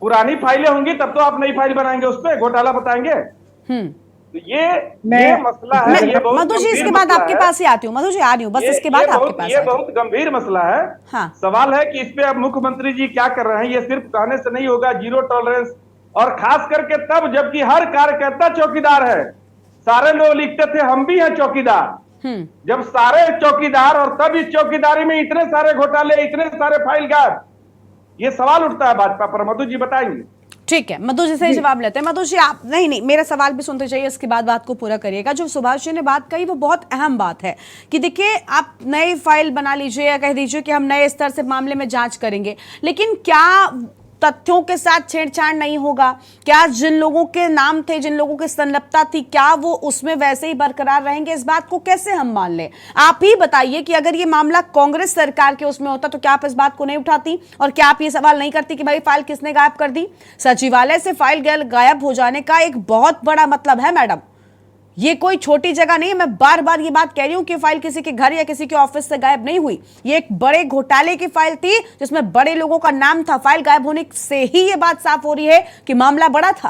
पुरानी फाइलें होंगी तब तो आप नई फाइल बनाएंगे, उस पे घोटाला बताएंगे। तो ये मसला है। ये बहुत मधु जी, इसके बाद आपके पास ही आती हूँ। मधु जी आ रही हूँ, बस इसके बाद आपके पास। ये बहुत गंभीर मसला है। हाँ। सवाल है कि इस पे अब मुख्यमंत्री जी क्या कर रहे हैं? ये सिर्फ कहने से नहीं होगा, जीरो टॉलरेंस, और खास करके तब जबकि हर कार्यकर्ता चौकीदार है। सारे लोग लिखते थे हम भी हैं चौकीदार। जब सारे चौकीदार, और तब इस चौकीदारी में इतने सारे घोटाले, इतने सारे फाइल गायब, ये सवाल उठता है भाजपा पर। मधु जी बताएंगे? ठीक है, मधु जी से जवाब लेते हैं। मधु जी, आप नहीं, मेरा सवाल भी सुनते चाहिए, इसके बाद बात को पूरा करिएगा। जो सुभाष जी ने बात कही वो बहुत अहम बात है कि देखिए, आप नई फाइल बना लीजिए या कह दीजिए कि हम नए स्तर से मामले में जांच करेंगे, लेकिन क्या तथ्यों के साथ छेड़छाड़ नहीं होगा? क्या जिन लोगों के नाम थे, जिन लोगों की संलिप्तता थी, क्या वो उसमें वैसे ही बरकरार रहेंगे? इस बात को कैसे हम मान लें? आप ही बताइए कि अगर ये मामला कांग्रेस सरकार के उसमें होता तो क्या आप इस बात को नहीं उठाती, और क्या आप ये सवाल नहीं करती कि भाई फाइल किसने गायब कर दी? सचिवालय से फाइल गायब हो जाने का एक बहुत बड़ा मतलब है मैडम, ये कोई छोटी जगह नहीं है। मैं बार बार ये बात कह रही हूं कि फाइल किसी के घर या किसी के ऑफिस से गायब नहीं हुई। ये एक बड़े घोटाले की फाइल थी जिसमें बड़े लोगों का नाम था। फाइल गायब होने से ही ये बात साफ हो रही है कि मामला बड़ा था।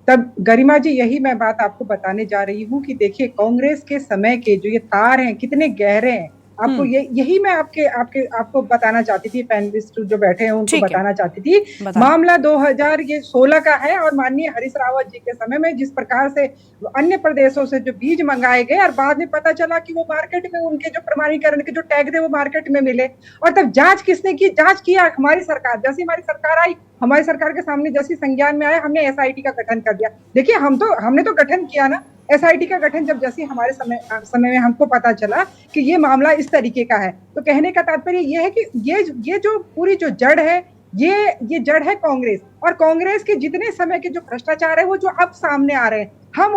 तब गरिमा जी, यही मैं बात आपको बताने जा रही हूँ कि देखिए, कांग्रेस के समय के जो ये तार हैं कितने गहरे हैं। आपको यही मैं आपको बताना चाहती थी, पैनलिस्ट जो बैठे हैं उनको बताना चाहती थी। मामला 2016 का है और माननीय हरीश रावत जी के समय में जिस प्रकार से अन्य प्रदेशों से जो बीज मंगाए गए और बाद में पता चला कि वो मार्केट में, उनके जो प्रमाणीकरण के जो टैग थे वो मार्केट में मिले, और तब जांच किसने की? जांच किया हमारी सरकार। जैसी हमारी सरकार आई, हमारी सरकार के सामने जैसी संज्ञान में आया, हमने एसआईटी का गठन कर दिया। देखिए, हमने तो गठन किया ना एसआईटी का गठन, जब जैसे हमारे समय में हमको पता चला कि ये मामला इस तरीके का है। तो कहने का तात्पर्य ये है कि ये जो पूरी जो जड़ है, ये जड़ है कांग्रेस, और कांग्रेस के जितने समय के जो भ्रष्टाचार है वो जो अब सामने आ रहे हैं, हम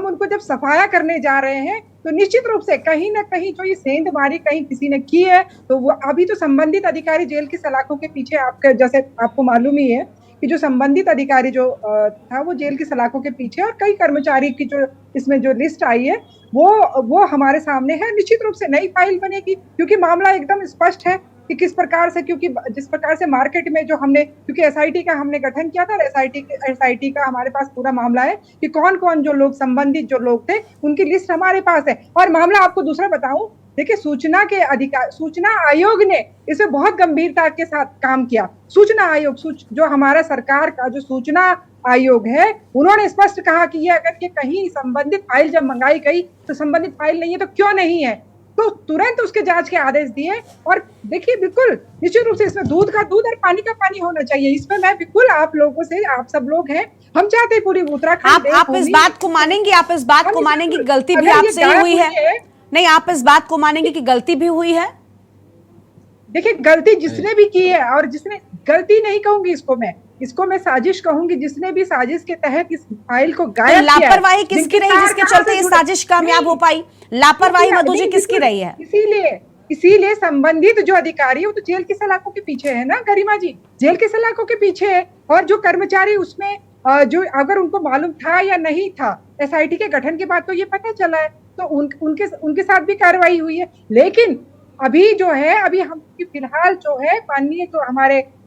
उनको जब सफाया करने जा रहे हैं, तो निश्चित रूप से कहीं ना कहीं जो ये सेंधमारी कहीं किसी ने की है, तो वो अभी तो संबंधित अधिकारी जेल की सलाखों के पीछे, जैसे आपको मालूम ही है कि जो संबंधित अधिकारी जो था वो जेल की सलाखों के पीछे, और कई कर्मचारी की जो इसमें जो लिस्ट आई है वो हमारे सामने है। निश्चित रूप से नई फाइल बनेगी, क्योंकि मामला एकदम स्पष्ट है कि किस प्रकार से, क्योंकि जिस प्रकार से मार्केट में जो हमने, क्योंकि एसआईटी का हमने गठन किया था, एसआईटी का हमारे पास पूरा मामला है कि कौन कौन जो लोग संबंधित जो लोग थे उनकी लिस्ट हमारे पास है। और मामला आपको दूसरा बताऊं देखिए, सूचना आयोग ने इसे बहुत गंभीरता के साथ काम किया। सूचना आयोग जो हमारा सरकार का जो सूचना आयोग है, उन्होंने स्पष्ट कहा कि ये अगर ये कहीं संबंधित फाइल जब मंगाई गई तो संबंधित फाइल नहीं है तो क्यों नहीं है, तो तुरंत उसके जांच के आदेश दिए। और देखिए, बिल्कुल निश्चित रूप से इसमें दूध का दूध और पानी का पानी होना चाहिए। इसमें मैं बिल्कुल आप लोगों से, आप सब लोग हैं, हम चाहते हैं पूरी उत्तराखंड आप इस बात को मानेंगे, आप इस बात को मानेंगे गलती भी आपसे ही हुई है? नहीं, आप इस बात को मानेंगे कि गलती भी हुई है? देखिए, गलती जिसने भी की है, और जिसने गलती नहीं कहूंगी इसको मैं साजिश कहूंगी, जिसने भी साजिश के तहत इस फाइल को गायब किया। लापरवाही किसकी रही जिसके चलते ये साजिश कामयाब हो पाई? लापरवाही मधु जी किसकी रही है? इसीलिए संबंधित जो अधिकारी है वो तो जेल की सलाखों के पीछे है ना गरिमा जी, जेल की सलाखों के पीछे है। और जो कर्मचारी उसमें जो अगर उनको मालूम था या नहीं था, एसआईटी के गठन के बाद तो ये पता चला है, तो उनके साथ भी कार्रवाई हुई है। लेकिन अभी जो है, अभी हम फिलहाल जो है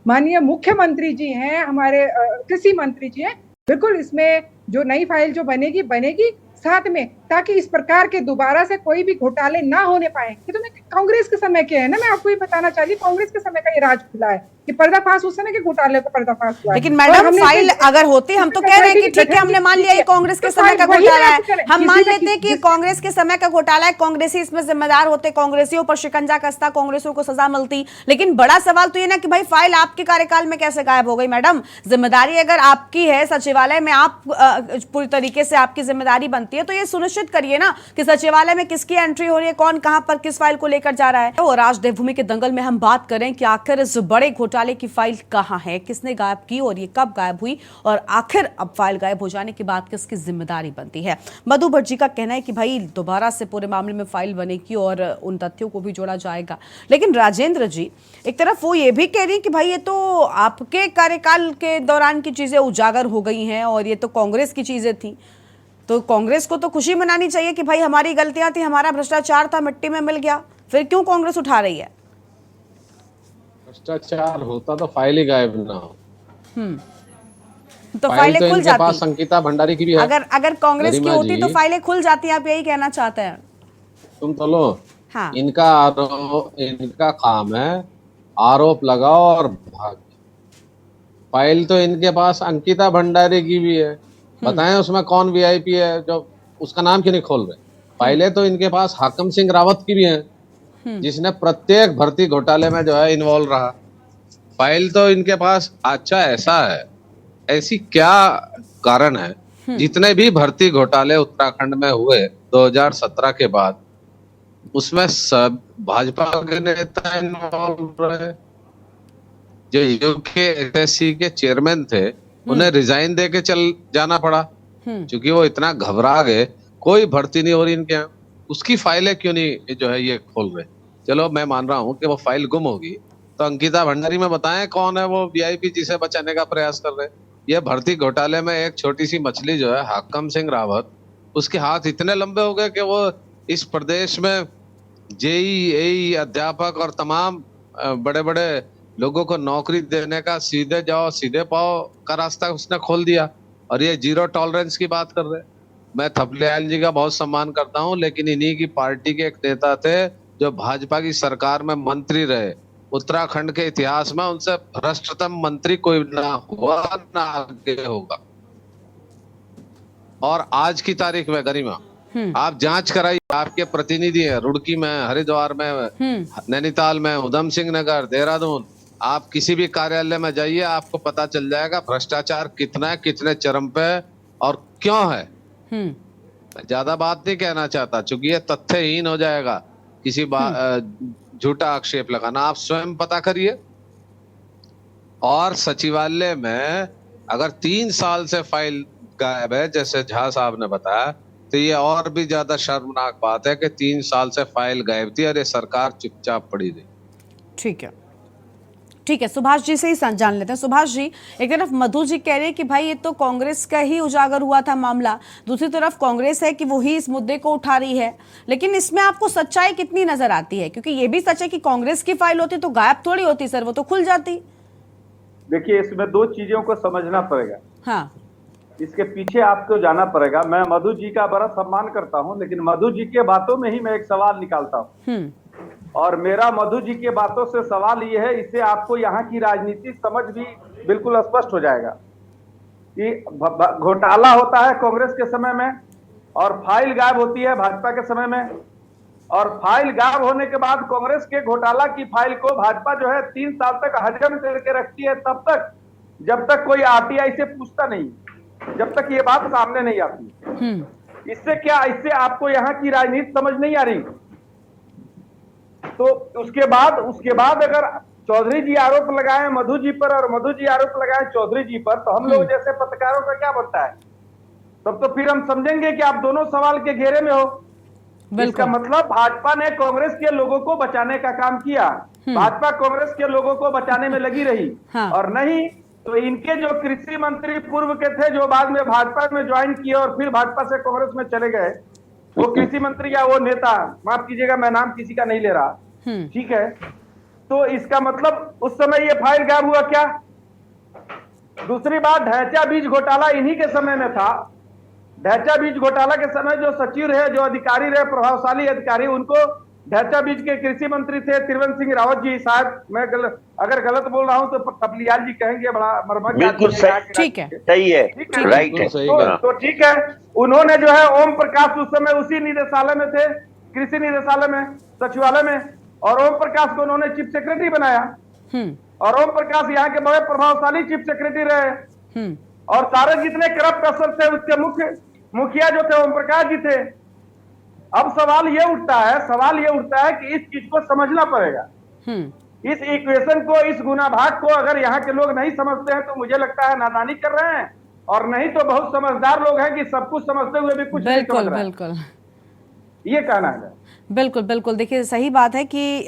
माननीय मुख्यमंत्री जी हैं, हमारे कृषि मंत्री जी हैं, बिल्कुल इसमें जो नई फाइल जो बनेगी साथ में, ताकि इस प्रकार के दोबारा से कोई भी घोटाले ना होने पाए। ये तो मैं कांग्रेस के समय के है ना, मैं आपको ये बताना चाहती हूँ, कांग्रेस के समय का ये राज खुला है कि पर्दाफाश उस समय के घोटाले का पर्दाफाश हुआ। लेकिन मैडम, फाइल अगर होती, हम तो कह रहे हैं कि ठीक है, हमने मान लिया ये कांग्रेस के समय का घोटाला है, हम मान लेते हैं कि कांग्रेस के समय का घोटाला है, कांग्रेसी इसमें जिम्मेदार होते, कांग्रेसियों पर शिकंजा कसता, कांग्रेसियों को सजा मिलती। लेकिन बड़ा सवाल तो ये ना कि भाई फाइल आपके कार्यकाल में कैसे गायब हो गई? मैडम, जिम्मेदारी अगर आपकी है, सचिवालय में आप पूरी तरीके से आपकी जिम्मेदारी बनती है, तो ये सुनिश्चित करिए ना कि सचिवालय में किसकी एंट्री हो रही है, कौन कहां पर किस फाइल को लेकर जा रहा है। और आज देवभूमि के दंगल में हम बात करें कि आखिर इस बड़े घोटाले की फाइल कहां है, किसने गायब की और ये कब गायब हुई, और आखिर अब फाइल गायब हो जाने के बाद किसकी जिम्मेदारी बनती है। मधु भट्ट जी का कहना है कि भाई दोबारा से पूरे मामले में फाइल बनेगी और उन तथ्यों को भी जोड़ा जाएगा। लेकिन राजेंद्र जी, एक तरफ वो ये भी कह रही है कि भाई ये तो आपके कार्यकाल के दौरान की चीजें उजागर हो गई हैं और ये तो कांग्रेस की चीजें थी, तो कांग्रेस को तो खुशी मनानी चाहिए कि भाई हमारी गलतियां थी, हमारा भ्रष्टाचार था, मिट्टी में मिल गया। फिर क्यों कांग्रेस उठा रही है? भ्रष्टाचार होता तो फाइल ही गायब ना हो। तो फाइलें खुल जाती। पास संगीता भंडारी की भी है। अगर कांग्रेस की होती तो फाइलें खुल जाती, आप यही कहना चाहते हैं? तुम तो लो, हाँ। इनका काम है आरोप लगाओ और भाग। फाइल तो इनके पास अंकिता भंडारी की भी है, बताएं उसमें कौन वीआईपी है, जो उसका नाम क्यों नहीं खोल रहे? फाइलें तो इनके पास हाकिम सिंह रावत की भी हैं, जिसने प्रत्येक भर्ती घोटाले में जो है इन्वॉल्व रहा। फाइल तो इनके पास। अच्छा, ऐसा है, ऐसी क्या कारण है जितने भी भर्ती घोटाले उत्तराखंड में हुए 2017 के बाद, उसमें सब भाजपा के नेता इन्वॉल्व रहे। जो यूके एसएससी के चेयरमैन थे, उन्हें रिजाइन दे के चल जाना पड़ा क्योंकि वो इतना घबरा गए, कोई भर्ती नहीं हो रही इनके यहाँ। उसकी फाइलें क्यों नहीं जो है ये खोल रहे? चलो मैं मान रहा हूँ कि वो फाइल गुम होगी, तो अंकिता भंडारी में बताएं कौन है वो वीआईपी जिसे बचाने का प्रयास कर रहे हैं। ये भर्ती घोटाले में एक छोटी सी मछली जो है हाकिम सिंह रावत, उसके हाथ इतने लंबे हो गए कि वो इस प्रदेश में जेईई अध्यापक और तमाम बड़े बड़े लोगों को नौकरी देने का सीधे जाओ सीधे पाओ का रास्ता उसने खोल दिया। और ये जीरो टॉलरेंस की बात कर रहे हैं। मैं थपलियाल जी का बहुत सम्मान करता हूं, लेकिन इन्हीं की पार्टी के एक नेता थे जो भाजपा की सरकार में मंत्री रहे। उत्तराखंड के इतिहास में उनसे भ्रष्टतम मंत्री कोई ना हुआ ना आगे होगा। और आज की तारीख में गरिमा, आप जांच कराइए, आपके प्रतिनिधि है रुड़की में, हरिद्वार में, नैनीताल में, उधम सिंह नगर, देहरादून, आप किसी भी कार्यालय में जाइए, आपको पता चल जाएगा भ्रष्टाचार कितना है, कितने चरम पे है और क्यों है। ज्यादा बात नहीं कहना चाहता क्योंकि ये तथ्यहीन हो जाएगा किसी झूठा आक्षेप लगाना। आप स्वयं पता करिए। और सचिवालय में अगर 3 साल से फाइल गायब है, जैसे झा साहब ने बताया, तो ये और भी ज्यादा शर्मनाक बात है कि 3 साल से फाइल गायब थी और ये सरकार चुपचाप पड़ी रही। ठीक है, सुभाष जी से ही जान लेते हैं। सुभाष जी, एक तरफ मधु जी कह रहे हैं कि भाई ये तो कांग्रेस का ही उजागर हुआ था मामला, दूसरी तरफ कांग्रेस है कि वो ही इस मुद्दे को उठा रही है, लेकिन इसमें आपको सच्चाई कितनी नजर आती है? क्योंकि ये भी सच है कि कांग्रेस की फाइल होती तो गायब थोड़ी होती सर, वो तो खुल जाती। देखिए, इसमें 2 चीजों को समझना पड़ेगा। हाँ। इसके पीछे आपको जाना पड़ेगा। मैं मधु जी का बड़ा सम्मान करता हूं, लेकिन मधु जी के बातों में ही मैं एक सवाल निकालता हूं, और मेरा मधु जी के बातों से सवाल ये है, इससे आपको यहाँ की राजनीति समझ भी बिल्कुल स्पष्ट हो जाएगा कि घोटाला होता है कांग्रेस के समय में और फाइल गायब होती है भाजपा के समय में, और फाइल गायब होने के बाद कांग्रेस के घोटाला की फाइल को भाजपा जो है 3 साल तक हजम करके रखती है, तब तक जब तक कोई आरटीआई से पूछता नहीं, जब तक ये बात सामने नहीं आती। इससे आपको यहाँ की राजनीति समझ नहीं आ रही। तो उसके बाद अगर चौधरी जी आरोप लगाए मधु जी पर और मधु जी आरोप लगाए चौधरी जी पर, तो हम लोग जैसे पत्रकारों का क्या बनता है? तब तो फिर हम समझेंगे कि आप दोनों सवाल के घेरे में हो। इसका मतलब भाजपा ने कांग्रेस के लोगों को बचाने का काम किया, भाजपा कांग्रेस के लोगों को बचाने में लगी रही। हाँ। और नहीं तो इनके जो कृषि मंत्री पूर्व के थे, जो बाद में भाजपा में ज्वाइन किए और फिर भाजपा से कांग्रेस में चले गए, वो कृषि मंत्री या वो नेता, माफ कीजिएगा मैं नाम किसी का नहीं ले रहा, ठीक है, तो इसका मतलब उस समय ये फाइल गायब हुआ क्या? दूसरी बात, ढैंचा बीज घोटाला इन्हीं के समय में था। ढैंचा बीज घोटाला के समय जो सचिव रहे, जो अधिकारी रहे, प्रभावशाली अधिकारी, उनको ढैंचा बीज के कृषि मंत्री थे त्रिवेंद्र सिंह रावत जी। शायद मैं अगर गलत बोल रहा हूं तो कपलियाल जी कहेंगे, बड़ा मर्मज्ञ। बिल्कुल ठीक है, सही है, राइट है। तो ठीक है, उन्होंने जो है ओम प्रकाश उस समय उसी निदेशालय में थे, कृषि निदेशालय में, सचिवालय में, और ओम प्रकाश को उन्होंने चीफ सेक्रेटरी बनाया, और ओम प्रकाश यहाँ के बड़े प्रभावशाली चीफ सेक्रेटरी रहे, और सारे जितने करप्ट अफसर थे उसके मुखिया जो थे ओम प्रकाश जी थे। अब सवाल ये उठता है कि इस चीज को समझना पड़ेगा, इस इक्वेशन को, इस गुना भाग को अगर यहाँ के लोग नहीं समझते हैं तो मुझे लगता है नादानी कर रहे हैं, और नहीं तो बहुत समझदार लोग हैं कि सब कुछ समझते हुए भी कुछ नहीं समझ रहे। बिल्कुल, ये कहना है। बिल्कुल बिल्कुल। देखिए सही बात है कि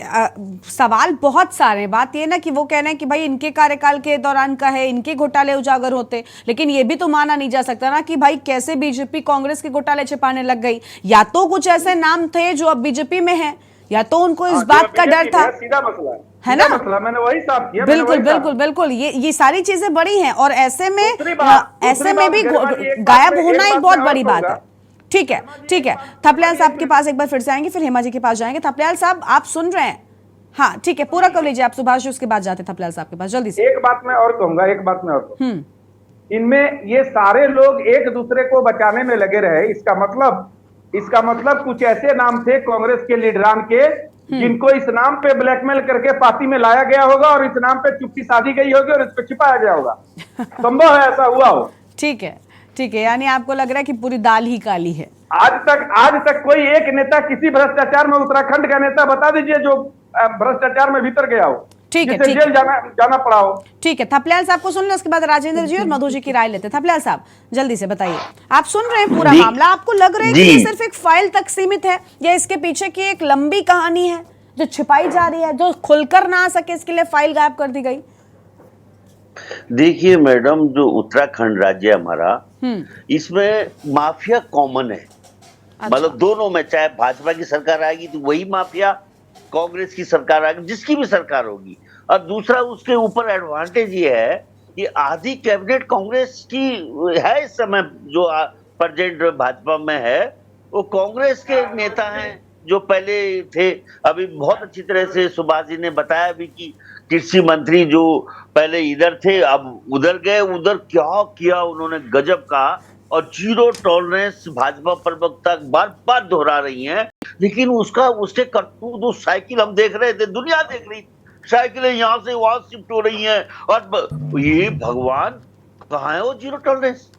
सवाल बहुत सारे हैं। बात ये ना कि वो कहना है कि भाई इनके कार्यकाल के दौरान का है, इनके घोटाले उजागर होते, लेकिन ये भी तो माना नहीं जा सकता ना कि भाई कैसे बीजेपी कांग्रेस के घोटाले छिपाने लग गई। या तो कुछ ऐसे नाम थे जो अब बीजेपी में हैं, या तो उनको इस बात का डर था, सीधा मसला है ना? मैंने वही साफ किया। बिल्कुल बिल्कुल बिल्कुल, ये सारी चीजें बड़ी हैं, और ऐसे में भी गायब होना एक बहुत बड़ी बात है। ठीक है, ठीक है। थपलियाल साहब के पास एक बार फिर से आएंगे, फिर हेमा जी के पास जाएंगे। थपलियाल साहब आप सुन रहे हैं? हाँ ठीक है, पूरा कर लीजिए आप सुभाष जी, उसके बाद जाते थपलियाल साहब के पास जल्दी से। एक बात मैं और कहूंगा, इनमें ये सारे लोग एक दूसरे को बचाने में लगे रहे। इसका मतलब कुछ ऐसे नाम थे कांग्रेस के लीडरान के, जिनको इस नाम पे ब्लैकमेल करके पार्टी में लाया गया होगा, और इस नाम पे चुप्पी साधी गई होगी, और इस पे छिपाया गया होगा। संभव है ऐसा हुआ हो। ठीक है, ठीक है, यानी आपको लग रहा है कि पूरी दाल ही काली है। आज तक कोई एक नेता, किसी भ्रष्टाचार में, उत्तराखंड का नेता बता दीजिए जो भ्रष्टाचार में भीतर गया हो, ठीक है, जिसे जेल जाना पड़ा हो। ठीक है, थपलियाल साहब को सुन ले, उसके बाद राजेंद्र जी और मधु जी की राय लेते। थपलियाल साहब जल्दी से बताइए, आप सुन रहे हैं पूरा मामला, आपको लग रहा है कि ये सिर्फ एक फाइल तक सीमित है, या इसके पीछे की एक लंबी कहानी है जो छिपाई जा रही है, जो खुलकर ना आ सके इसके लिए फाइल गायब कर दी गई? देखिए मैडम, जो उत्तराखंड राज्य हमारा, इसमें माफिया कॉमन है। मतलब दोनों में, चाहे भाजपा की सरकार आएगी तो वही माफिया, कांग्रेस की सरकार आएगी, जिसकी भी सरकार होगी। और दूसरा उसके ऊपर एडवांटेज ये है कि आधी कैबिनेट कांग्रेस की है इस समय, जो प्रेजेंट भाजपा में है वो कांग्रेस के नेता हैं जो पहले थे। अभी बहुत अच्छी तरह से सुभाष जी ने बताया भी कि कृषि मंत्री जो पहले इधर थे अब उधर गए, उधर क्या किया उन्होंने, गजब का। और जीरो टॉलरेंस भाजपा प्रवक्ता बार बार दोहरा रही हैं, लेकिन उसके करतूत, उस साइकिल हम देख रहे थे, दुनिया देख रही, साइकिलें यहाँ से वहां शिफ्ट हो रही हैं, और ये भगवान कहाँ है वो जीरो टॉलरेंस?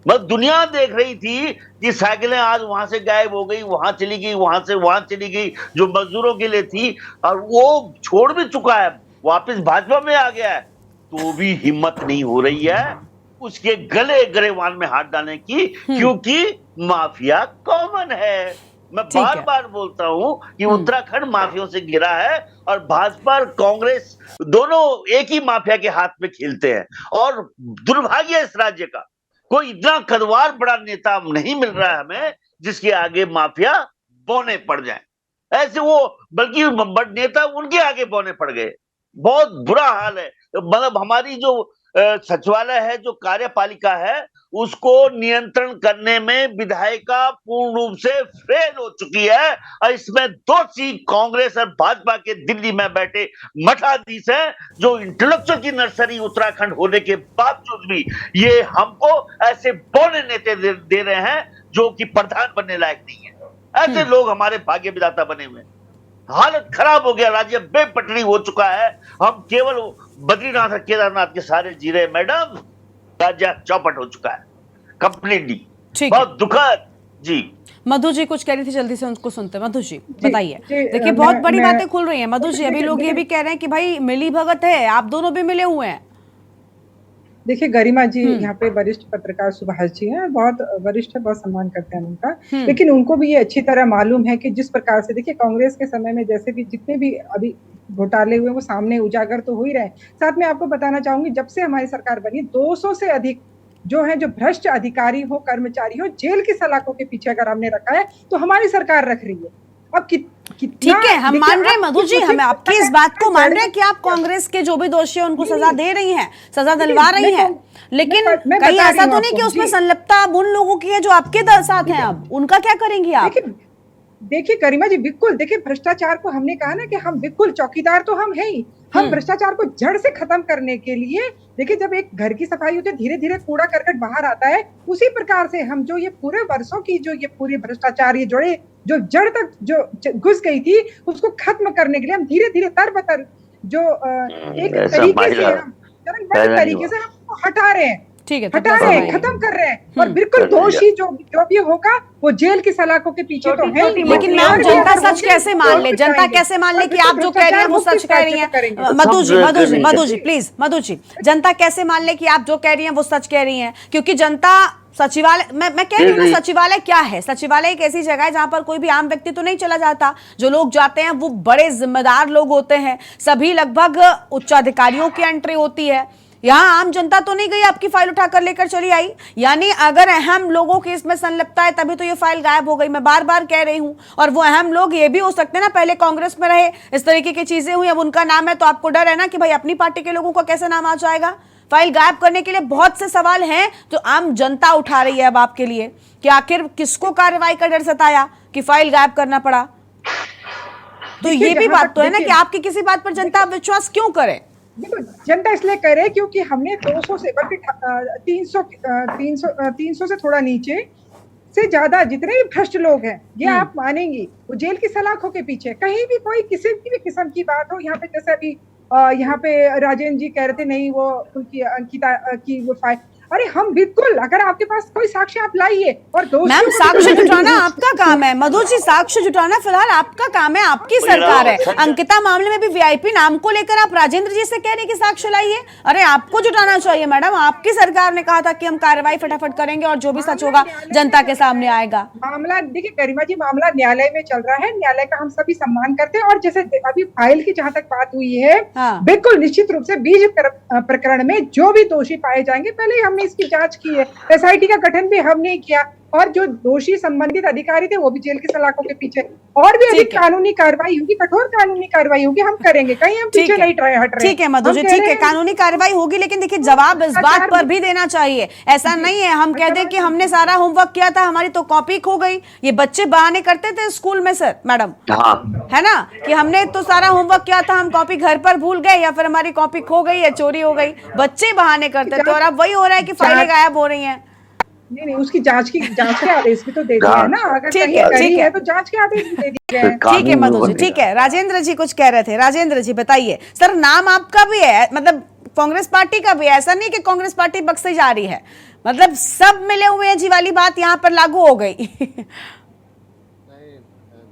मतलब दुनिया देख रही थी कि साइकिलें आज वहां से गायब हो गई, वहां चली गई, वहां से वहां चली गई, जो मजदूरों के लिए थी, और वो छोड़ भी चुका है, वापस भाजपा में आ गया है, तो भी हिम्मत नहीं हो रही है उसके गले गरेवान में हाथ डालने की, क्योंकि माफिया कॉमन है। मैं बार बार बोलता हूं कि उत्तराखंड माफियों से घिरा है, और भाजपा और कांग्रेस दोनों एक ही माफिया के हाथ में खेलते हैं। और दुर्भाग्य इस राज्य का, कोई इतना कदवार बड़ा नेता नहीं मिल रहा है हमें जिसके आगे माफिया बौने पड़ जाए। ऐसे वो, बल्कि नेता उनके आगे बौने पड़ गए। बहुत बुरा हाल है। मतलब हमारी जो सचिवालय है, जो कार्यपालिका है, उसको नियंत्रण करने में विधायिका पूर्ण रूप से फेल हो चुकी है और इसमें दोषी कांग्रेस और भाजपा के दिल्ली में बैठे मठाधीश हैं, जो इंटेलेक्चुअल की नर्सरी उत्तराखंड होने के बावजूद भी ये हमको ऐसे बौने नेता दे रहे हैं जो कि प्रधान बनने लायक नहीं है। ऐसे लोग हमारे भाग्य विधाता बने हुए। हालत खराब हो गया, राज्य बेपटरी हो चुका है। हम केवल बद्रीनाथ और केदारनाथ के सारे जी रहे मैडम, राज्य चौपट हो चुका है कंप्लीटली। बहुत दुखद। जी मधु जी कुछ कह रही थी, जल्दी से उनको सुनते हैं। मधु जी बताइए। देखिए बहुत बड़ी बातें खुल रही हैं मधु जी। अभी लोग ये भी कह रहे हैं कि भाई मिली भगत है, आप दोनों भी मिले हुए हैं। देखिए गरिमा जी यहाँ पे वरिष्ठ पत्रकार सुभाष जी हैं, बहुत वरिष्ठ है, बहुत सम्मान करते हैं उनका, लेकिन उनको भी ये अच्छी तरह मालूम है कि जिस प्रकार से देखिए कांग्रेस के समय में जैसे भी जितने भी अभी घोटाले हुए वो सामने उजागर तो हो ही रहे। साथ में आपको बताना चाहूंगी जब से हमारी सरकार बनी 200 से अधिक जो है जो भ्रष्ट अधिकारी हो कर्मचारी हो जेल की सलाखों के पीछे अगर हमने रखा है तो हमारी सरकार रख रही है। अब ठीक है, हम मान रहे हैं मधु जी, हमें आपकी इस बात को मान रहे हैं कि आप कांग्रेस के जो भी दोषी हैं उनको सजा दे रही हैं, सजा दिलवा रही हैं, लेकिन कहीं ऐसा तो नहीं कि उसमें संलिप्तता अब उन लोगों की है जो आपके साथ हैं, अब उनका क्या करेंगी आप? देखिए गरिमा जी बिल्कुल, देखिए भ्रष्टाचार को हमने कहा ना कि हम बिल्कुल चौकीदार तो हम है ही, हम भ्रष्टाचार को जड़ से खत्म करने के लिए देखिए जब एक घर की सफाई होती है धीरे धीरे कूड़ा करकट बाहर आता है, उसी प्रकार से हम जो ये पूरे वर्षों की जो ये पूरी भ्रष्टाचार ये जो जड़ तक जो घुस गई थी उसको खत्म करने के लिए हम धीरे धीरे तर जो एक तरीके से हम चरणबद्ध तरीके से हम हटा रहे हैं, ठीक है, हटा रहे हैं, खत्म कर रहे हैं और बिल्कुल दोषी जो भी होगा वो जेल की सलाखों के पीछे तो है। लेकिन मैम जनता सच कैसे मान ले, जनता कैसे मान ले कि आप जो कह रही हैं वो सच कह रही हैं? मधु जी प्लीज, मधु जी, जनता कैसे मान ले कि आप जो कह रही हैं वो सच कह रही हैं? क्योंकि जनता सचिवालय, मैं कह रही हूँ ना, सचिवालय क्या है? सचिवालय एक ऐसी जगह है जहां पर कोई भी आम व्यक्ति तो नहीं चला जाता। जो लोग जाते हैं वो बड़े जिम्मेदार लोग होते हैं, सभी लगभग उच्चाधिकारियों की एंट्री होती है। यहाँ आम जनता तो नहीं गई आपकी फाइल उठाकर लेकर चली आई, यानी अगर अहम लोगों की इसमें संलिप्तता है तभी तो ये फाइल गायब हो गई। मैं बार बार कह रही हूँ, और वो अहम लोग ये भी हो सकते हैं ना, पहले कांग्रेस में रहे, इस तरीके की चीजें हुई, अब उनका नाम है तो आपको डर है ना कि भाई अपनी पार्टी के लोगों का कैसे नाम आ जाएगा। फाइल गायब करने के लिए बहुत से सवाल हैं जो आम जनता उठा रही है अब आपके लिए कि आखिर किसको कार्रवाई का डर सताया कि फाइल गायब करना पड़ा। तो ये भी बात तो है ना कि आपकी किसी बात पर जनता विश्वास क्यों करे? देखो जनता इसलिए करे क्योंकि हमने 200 से बल्कि 300 से थोड़ा नीचे से ज्यादा जितने भी भ्रष्ट लोग हैं ये आप मानेंगी वो जेल की सलाखों के पीछे, कहीं भी कोई किसी भी किस्म की बात हो। यहाँ पे जैसे अभी यहाँ पे राजेंद्र जी कह रहे थे नहीं वो उनकी अंकिता की वो फाइल, अरे हम बिल्कुल, अगर आपके पास कोई साक्ष्य आप लाइए और मैम साक्ष्य जुटाना आपका काम है। मधु जी साक्ष्य जुटाना फिलहाल आपका काम है, आपकी सरकार है। अंकिता मामले में भी वीआईपी नाम को लेकर आप राजेंद्र जी से कह रहे हैं कि साक्ष्य लाइए, अरे आपको जुटाना चाहिए मैडम। आपकी सरकार ने कहा था कि हम कार्रवाई फटाफट करेंगे और जो भी सच होगा जनता के सामने आएगा। मामला देखिए गरिमा जी, मामला न्यायालय में चल रहा है, न्यायालय का हम सभी सम्मान करते हैं। और जैसे अभी फाइल की जहां तक बात हुई है, बिल्कुल निश्चित रूप से बीज प्रकरण में जो भी दोषी पाए जाएंगे, पहले हमने इसकी जांच की है, एसआईटी का गठन भी हमने किया और जो दोषी संबंधित अधिकारी थे वो भी जेल की सलाखों के पीछे, और भी अधिक कानूनी कार्रवाई होगी, कठोर कानूनी कार्रवाई होगी, हम करेंगे, कहीं हम पीछे नहीं हट रहे। ठीक है मधु जी, ठीक है, कानूनी कार्रवाई होगी, लेकिन देखिए जवाब इस बात पर भी देना चाहिए। ऐसा नहीं है हम कह दें कि हमने सारा होमवर्क किया था, हमारी तो कॉपी खो गई। ये बच्चे बहाने करते थे स्कूल में सर मैडम, है ना, कि हमने तो सारा होमवर्क किया था, हम कॉपी घर पर भूल गए या फिर हमारी कॉपी खो गई या चोरी हो गई। बच्चे बहाने करते थे और अब वही हो रहा है कि फाइलें गायब हो रही हैं। नहीं, उसकी जांच के आदेश भी तो दे दिए हैं ना, अगर कहीं है तो जांच के आदेश भी दे दिए हैं। ठीक है मधु जी, ठीक है। राजेंद्र जी कुछ कह रहे थे, राजेंद्र जी बताइए। सर नाम आपका भी है, मतलब कांग्रेस पार्टी का भी है, ऐसा नहीं कि कांग्रेस पार्टी बक्से जा रही है, मतलब सब मिले हुए हैं जी वाली बात यहाँ पर लागू हो गई।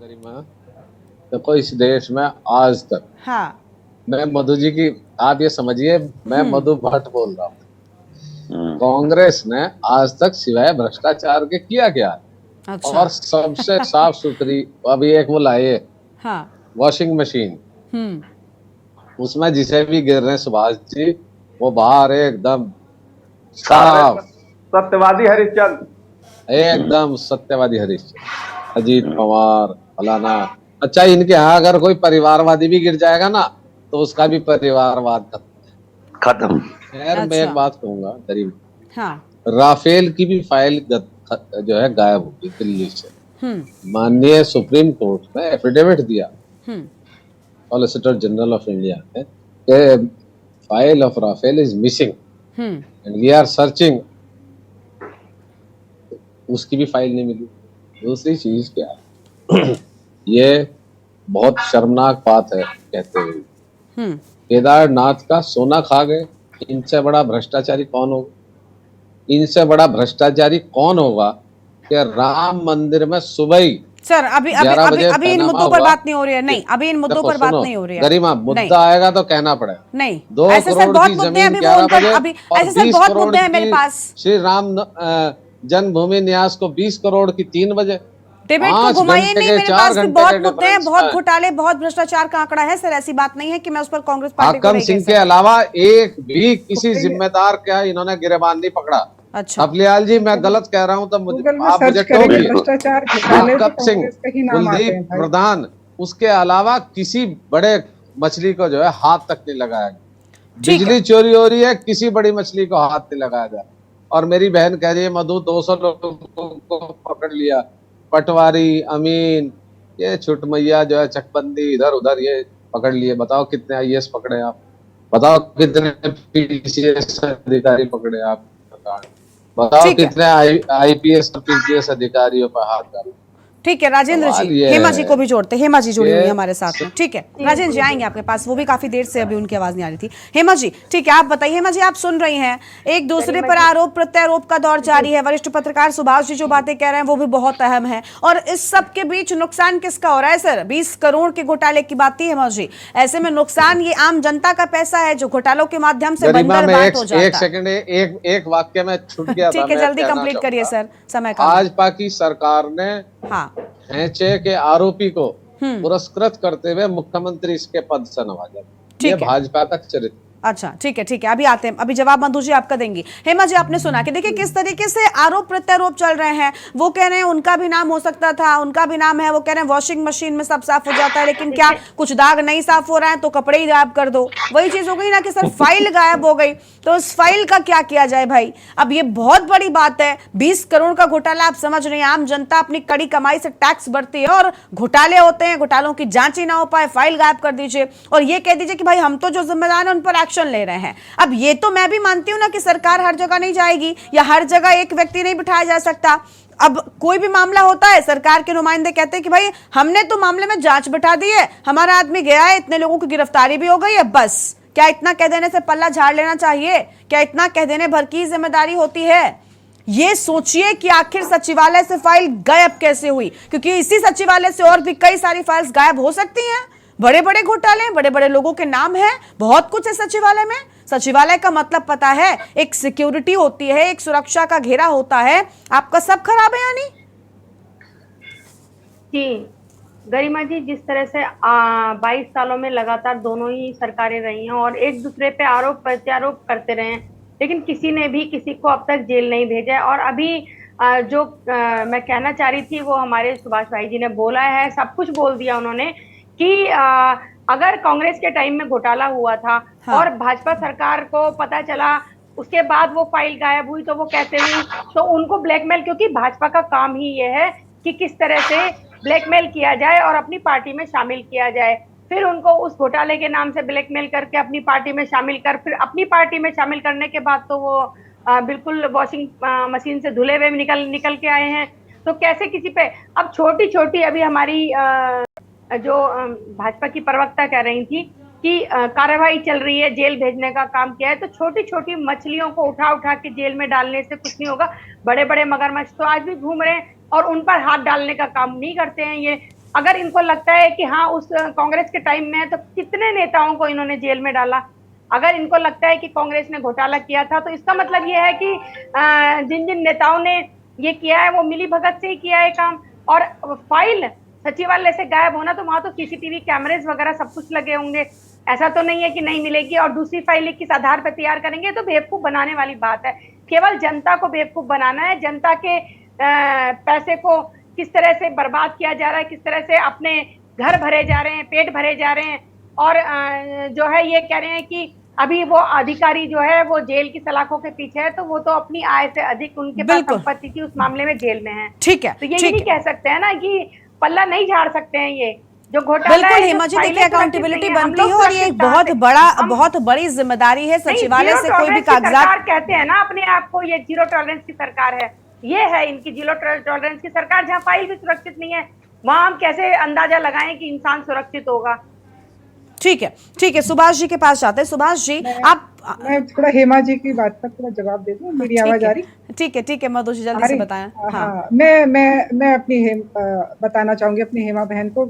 गरिमा देखो इस देश में आज तक, हाँ मैं मधु जी की, आप ये समझिए मैं मधु भट्ट बोल रहा हूँ, कांग्रेस ने आज तक सिवाय भ्रष्टाचार के किया क्या? अच्छा। और सबसे साफ सुथरी अभी एक वो लाए वॉशिंग मशीन, उसमें जिसे भी गिर रहे सुभाष जी वो बाहर एकदम साफ सत्यवादी हरिश्चंद्र, एकदम सत्यवादी हरिश्चंद्र, अजीत पवार फलाना। अच्छा इनके यहाँ अगर कोई परिवारवादी भी गिर जाएगा ना तो उसका भी परिवारवाद खत्म। खत्म। खैर मैं एक बात कहूंगा गरीब, राफेल की भी फाइल जो है गायब हो गई दिल्ली से। माननीय सुप्रीम कोर्ट में एफिडेविट दिया सॉलिसिटर जनरल ऑफ इंडिया ने कि file of Rafale is missing and we are searching. उसकी भी फाइल नहीं मिली। दूसरी चीज क्या है, ये बहुत शर्मनाक बात है कहते हुए, केदारनाथ का सोना खा गए। इनसे बड़ा भ्रष्टाचारी कौन होगा? इनसे बड़ा भ्रष्टाचारी कौन होगा कि राम मंदिर में सुबह ही सर अभी इन मुद्दों पर बात नहीं हो रही है। नहीं, अभी इन मुद्दों पर बात नहीं हो रही है। गरिमा, मुद्दा आएगा तो कहना पड़ेगा। नहीं, 2 ऐसे सर करोड़ बहुत की मुद्दे हैं जमीन अभी, वो 11 बजे अभी और ऐसे सर 20 बहुत करोड़ मुद्दे हैं मेरे की पास। श्री राम जन्मभूमि न्यास को 20 करोड़ की 3 बजे। डिबेट को घुमाइए नहीं, मेरे पास भी बहुत मुद्दे हैं, बहुत घोटाले, बहुत भ्रष्टाचार का आंकड़ा है सर। ऐसी बात नहीं है कि मैं उस पर कांग्रेस पार्टी को हाकम सिंह के अलावा एक भी किसी जिम्मेदार क्या इन्होंने गिरबान नहीं पकड़ा। अच्छा, अफलियाल जी, मैं गलत कह रहा हूं तो मुझे आप मुझे हाकम सिंह, कुलदीप प्रधान, उसके अलावा किसी बड़े मछली को जो है हाथ तक नहीं लगाया गया। बिजली चोरी हो रही है, किसी बड़ी मछली को हाथ नहीं लगाया गया। और मेरी बहन कह रही है मधु 200 लोगों को पकड़ लिया, पटवारी, अमीन, ये छुटमैया जो है चकबंदी इधर उधर ये पकड़ लिए। बताओ कितने IAS पकड़े आप? बताओ कितने PCS अधिकारी पकड़े आप? बताओ कितने IPS और PCS अधिकारियों पर हाथ डाले? ठीक है राजेंद्र जी, हेमा जी को भी जोड़ते। हेमा जी जुड़ी हुई है हमारे साथ में। ठीक है राजेंद्र जी, आएंगे आपके पास। वो भी काफी देर से अभी उनकी आवाज नहीं आ रही थी। हेमा जी, ठीक है, आप बताइए। हेमा जी, आप सुन रही हैं, एक दूसरे पर आरोप प्रत्यारोप का दौर जारी है। वरिष्ठ पत्रकार सुभाष जी जो बातें कह रहे हैं वो भी बहुत अहम है। और इस सब के बीच नुकसान किसका हो रहा है सर? 20 करोड़ के घोटाले की बात थी हेमा जी। ऐसे में नुकसान ये आम जनता का पैसा है जो घोटालों के माध्यम से बंदरबाट हो जाता है। एक सेकंड, एक वाक्य में छूट गया। ठीक है, जल्दी कंप्लीट करिए सर, समय का। भाजपा की सरकार ने हैचे के आरोपी को पुरस्कृत करते हुए मुख्यमंत्री इसके पद से नवाजा। ये भाजपा का चरित्र। अच्छा, ठीक है, ठीक है, अभी आते हैं। अभी जवाब मधु जी आपका देंगी। हेमा जी, आपने सुना कि देखिए किस तरीके से आरोप प्रत्यारोप चल रहे हैं। वो कह रहे हैं उनका भी नाम हो सकता था, उनका भी नाम है। वो कह रहे हैं वॉशिंग मशीन में सब साफ हो जाता है, लेकिन क्या कुछ दाग नहीं साफ हो रहा है तो कपड़े ही गायब कर दो। वही चीज हो गई ना कि सर फाइल गायब हो गई, तो उस फाइल का क्या किया जाए भाई? अब ये बहुत बड़ी बात है। 20 करोड़ का घोटाला, आप समझ रहे हैं, आम जनता अपनी कड़ी कमाई से टैक्स भरती है और घोटाले होते हैं, घोटालों की जांच ही ना हो पाए, फाइल गायब कर दीजिए और ये कह दीजिए कि भाई हम तो जो जिम्मेदार है उन पर एक्शन ले रहे हैं। अब ये तो मैं भी मानती हूं ना कि सरकार हर जगह नहीं जाएगी या हर जगह एक व्यक्ति नहीं बिठाया जा सकता। अब कोई भी मामला होता है, सरकार के नुमाइंदे कहते हैं कि भाई हमने तो मामले में जांच बिठा दी है, हमारा आदमी गया है, इतने लोगों की गिरफ्तारी भी हो गई है, बस। क्या इतना कह देने से पल्ला झाड़ लेना चाहिए? क्या इतना कह देने भर की जिम्मेदारी होती है? ये सोचिए कि आखिर सचिवालय से फाइल गायब कैसे हुई, क्योंकि इसी सचिवालय से और भी कई सारी फाइल्स गायब हो सकती हैं। बड़े बड़े घोटाले, बड़े बड़े लोगों के नाम हैं, बहुत कुछ है सचिवालय में। सचिवालय का मतलब पता है, एक सिक्योरिटी होती है, एक सुरक्षा का घेरा होता है। आपका सब खराब है यानी? जी गरिमा जी, जिस तरह से 22 सालों में लगातार दोनों ही सरकारें रही हैं और एक दूसरे पे आरोप प्रत्यारोप करते रहे, लेकिन किसी ने भी किसी को अब तक जेल नहीं भेजा। और अभी जो मैं कहना चाह रही थी वो हमारे सुभाष भाई जी ने बोला है, सब कुछ बोल दिया उन्होंने कि अगर कांग्रेस के टाइम में घोटाला हुआ था और भाजपा सरकार को पता चला, उसके बाद वो फाइल गायब हुई, तो वो कैसे हुई? तो उनको ब्लैकमेल, क्योंकि भाजपा का काम ही ये है कि किस तरह से ब्लैकमेल किया जाए और अपनी पार्टी में शामिल किया जाए। फिर उनको उस घोटाले के नाम से ब्लैकमेल करके अपनी पार्टी में शामिल कर, फिर अपनी पार्टी में शामिल करने के बाद तो वो बिल्कुल वॉशिंग मशीन से धुले हुए निकल के आए हैं। तो कैसे किसी पे अब छोटी छोटी, अभी हमारी जो भाजपा की प्रवक्ता कह रही थी कि कार्रवाई चल रही है, जेल भेजने का काम किया है, तो छोटी छोटी मछलियों को उठा उठा के जेल में डालने से कुछ नहीं होगा। बड़े बड़े मगरमच्छ तो आज भी घूम रहे हैं और उन पर हाथ डालने का काम नहीं करते हैं ये। अगर इनको लगता है कि हाँ उस कांग्रेस के टाइम में है, तो कितने नेताओं को इन्होंने जेल में डाला। अगर इनको लगता है कि कांग्रेस ने घोटाला किया था, तो इसका मतलब ये है कि जिन जिन नेताओं ने ये किया है वो मिली भगत से ही किया है काम। और फाइल सचिवालय से गायब होना, तो वहां तो CCTV कैमरेज वगैरह सब कुछ लगे होंगे, ऐसा तो नहीं है कि नहीं मिलेगी। और दूसरी फाइल किस आधार पर तैयार करेंगे, तो बेवकूफ बनाने वाली बात है। केवल जनता को बेवकूफ बनाना है, जनता के पैसे को किस तरह से बर्बाद किया जा रहा है, किस तरह से अपने घर भरे जा रहे हैं, पेट भरे जा रहे हैं। और जो है ये कह रहे हैं कि अभी वो अधिकारी जो है वो जेल की सलाखों के पीछे है, तो वो तो अपनी आय से अधिक उनके पास बिल्कुल। संपत्ति थी, उस मामले में जेल में है। ठीक है, तो ये ठीक नहीं है। कह सकते हैं ना कि पल्ला नहीं झाड़ सकते हैं। ये जो घोटाला बिल्कुल है, जो हेमा जी, फाइलें देखिए सुरक्षित अकाउंटेबिलिटी नहीं है, हम बनती है लोग और ये एक सुरक्षित बहुत चाहते बड़ा हैं। हम- बहुत बड़ी जिम्मेदारी है नहीं, सचिवालय जीरो से कोई भी टॉलरेंस की कागजात। सरकार कहते हैं ना अपने आप को, ये जीरो टॉलरेंस की सरकार है। ये है इनकी जीरो टॉलरेंस की सरकार, जहाँ फाइल भी सुरक्षित नहीं है वहां हम कैसे अंदाजा लगाएं कि इंसान सुरक्षित होगा। ठीक है, सुभाष जी के पास जाते हैं। सुभाष जी, आप मैं थोड़ा हेमा जी की बात पर थोड़ा जवाब दे दूं। मेरी आवाज आ रही? ठीक है मधु जी, जल्दी से बताएं। हाँ, मैं अपनी बताना चाहूंगी अपनी हेमा बहन को।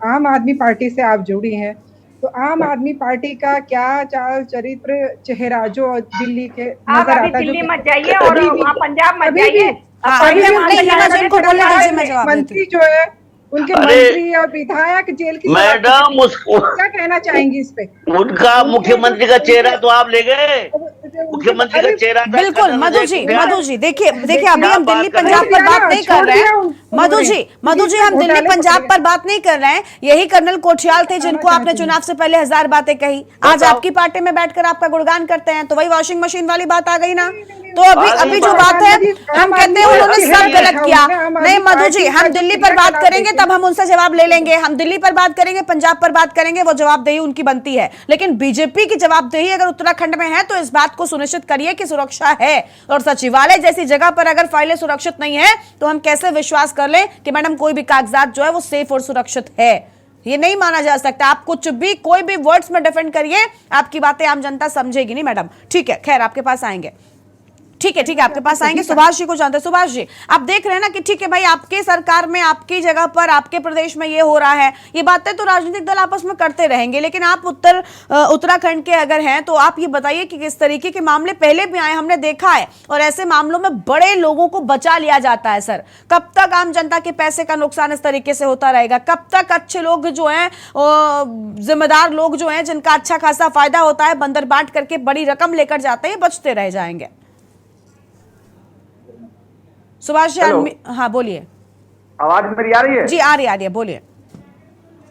आम आदमी पार्टी से आप जुड़ी हैं, तो आम आदमी पार्टी का क्या चाल चरित्र चेहरा जो दिल्ली के आप नजर अभी आता है, दिल्ली जो मत जाइए और वहाँ पंजाब मत अभी भी- जाइए। हाँ, अब अभी पंजाब हम मत नहीं, जाइए, हेमा जी, उनको पंजाब बोलने में दीजिए, मैं जवाब देती मंत्री जो है उनके अरे, मंत्री और विधायक जेल की मैडम क्या कहना चाहेंगी इस पे? उनका मुख्यमंत्री का चेहरा तो आप ले गए, मुख्यमंत्री का चेहरा था बिल्कुल कर्नल मधु जय जी, कुमार। देखिए अभी हम दिल्ली बात कर पंजाब रहे पर हैं? बात नहीं कर रहे हैं मधु जी, हम दिल्ली पंजाब पर बात नहीं कर रहे हैं। यही कर्नल कोठियाल थे जिनको आपने चुनाव से पहले 1000 बातें कही, आज आपकी पार्टी में बैठकर आपका गुणगान करते हैं, तो वही वॉशिंग मशीन वाली बात आ गई ना। तो अभी जो बात है, हम कहते हैं उन्होंने सब गलत किया। नहीं मधु जी, हम दिल्ली पर बात करेंगे तब हम उनसे जवाब ले लेंगे। हम दिल्ली पर बात करेंगे, पंजाब पर बात करेंगे, वो जवाबदेही उनकी बनती है। लेकिन बीजेपी की जवाबदेही अगर उत्तराखंड में है तो इस बात को सुनिश्चित करिए कि सुरक्षा है। और सचिवालय जैसी जगह पर अगर फाइलें सुरक्षित नहीं है तो हम कैसे विश्वास कर लें कि मैडम कोई भी कागजात जो है वो सेफ और सुरक्षित है? ये नहीं माना जा सकता। आप कुछ भी कोई भी वर्ड्स में डिफेंड करिए, आपकी बातें आम जनता समझेगी नहीं मैडम। ठीक है, खैर आपके पास आएंगे। ठीक है, आपके पास आएंगे। सुभाष जी को जानते हैं। सुभाष जी, आप देख रहे हैं ना कि ठीक है भाई, आपके सरकार में, आपकी जगह पर, आपके प्रदेश में ये हो रहा है, ये बातें तो राजनीतिक दल आपस में करते रहेंगे, लेकिन आप उत्तराखंड के अगर हैं तो आप ये बताइए कि किस तरीके के मामले पहले भी आए, हमने देखा है, और ऐसे मामलों में बड़े लोगों को बचा लिया जाता है। सर, कब तक आम जनता के पैसे का नुकसान इस तरीके से होता रहेगा? कब तक अच्छे लोग जो हैं, जिम्मेदार लोग जो हैं, जिनका अच्छा खासा फायदा होता है, बंदर बांट करके बड़ी रकम लेकर जाते हैं, बचते रह जाएंगे? सुभाष जी, हाँ बोलिए। आवाज मेरी आ रही है? जी आ रही है, बोलिए।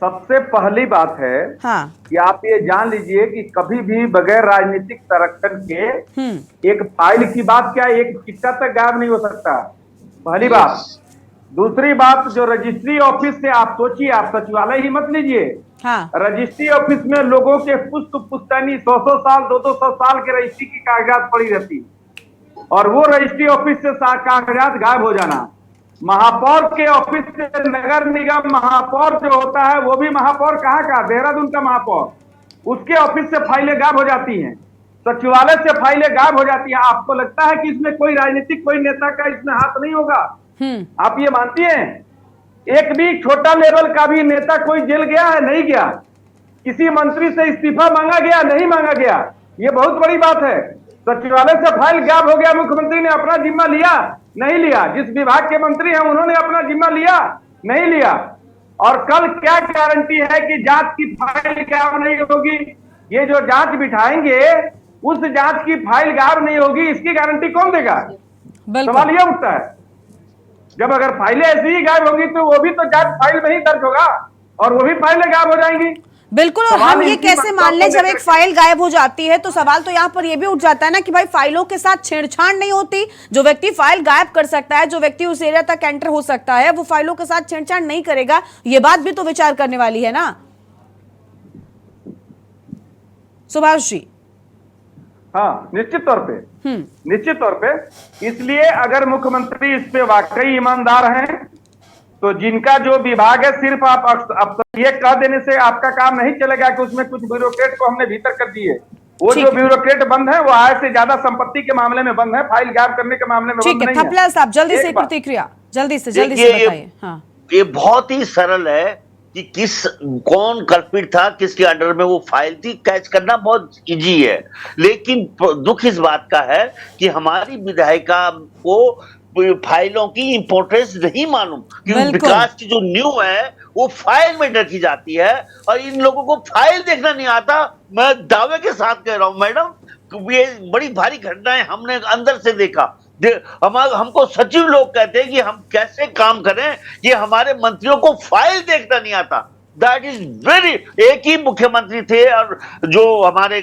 सबसे पहली बात है हाँ, कि आप ये जान लीजिए कि कभी भी बगैर राजनीतिक संरक्षण के एक फाइल की बात क्या, एक सिक्का तक गायब नहीं हो सकता। पहली बात। दूसरी बात, जो रजिस्ट्री ऑफिस से आप सोचिए, आप सचिवालय ही मत लीजिए, हाँ, रजिस्ट्री ऑफिस में लोगों के पुश्तैनी 100 साल 200 साल के रजिस्ट्री की कागजात पड़ी रहती, और वो रजिस्ट्री ऑफिस से कागजात गायब हो जाना। महापौर के ऑफिस से नगर निगम महापौर जो होता है, वो भी महापौर कहाँ का, देहरादून का महापौर, उसके ऑफिस से फाइलें गायब हो जाती हैं, सचिवालय से फाइलें गायब हो जाती हैं। आपको लगता है कि इसमें कोई राजनीतिक, कोई नेता का इसमें हाथ नहीं होगा? आप ये मानती हैं? एक भी छोटा लेवल का भी नेता कोई जेल गया है? नहीं गया। किसी मंत्री से इस्तीफा मांगा गया? नहीं मांगा गया। ये बहुत बड़ी बात है। सचिवालय से फाइल गायब हो गया, मुख्यमंत्री ने अपना जिम्मा लिया? नहीं लिया। जिस विभाग के मंत्री हैं उन्होंने अपना जिम्मा लिया? नहीं लिया। और कल क्या गारंटी है कि जांच की फाइल गायब नहीं होगी? ये जो जांच बिठाएंगे, उस जांच की फाइल गायब नहीं होगी, इसकी गारंटी कौन देगा? सवाल ये उठता है। जब अगर फाइलें ऐसी ही गायब होंगी तो वो भी तो जांच फाइल में ही दर्ज होगा, और वो भी फाइलें गायब हो जाएंगी। बिल्कुल। और हम ये कैसे मान लें जब एक फाइल गायब हो जाती है? तो सवाल तो यहाँ पर ये भी उठ जाता है ना कि भाई फाइलों के साथ छेड़छाड़ नहीं होती। जो व्यक्ति फाइल गायब कर सकता है, जो व्यक्ति उस एरिया तक एंटर हो सकता है, वो फाइलों के साथ छेड़छाड़ नहीं करेगा। ये बात भी तो विचार करने वाली है ना सुभाष जी? हाँ, निश्चित तौर पे। इसलिए अगर मुख्यमंत्री इस पे वाकई ईमानदार हैं, तो जिनका जो विभाग है, सिर्फ आप ये कह देने से आपका काम नहीं चलेगा कि उसमें कुछ ब्यूरोक्रेट को हमने भीतर कर दिए। वो जो ब्यूरोक्रेट बंद है, वो आय से ज्यादा संपत्ति के मामले में बंद है, फाइल गायब करने के मामले में बंद नहीं है। थपलियाल साहब, जल्दी से प्रतिक्रिया, जल्दी से बताइए। हाँ, ये बहुत ही सरल है कि कौन कल्पित था, किसके अंडर में वो फाइल थी, कैच करना बहुत इजी है। लेकिन दुख इस बात का है कि हमारी विधायिका को फाइलों की इंपोर्टेंस नहीं मालूम, क्योंकि विकास की जो न्यू है वो फाइल में रखी जाती है, और इन लोगों को फाइल देखना नहीं आता। मैं दावे के साथ कह रहा हूं मैडम, ये बड़ी भारी घटनाएं हमने अंदर से देखा। हमको सचिव लोग कहते हैं कि हम कैसे काम करें, ये हमारे मंत्रियों को फाइल देखना नहीं आता। That is very. एक ही मुख्यमंत्री थे, और जो हमारे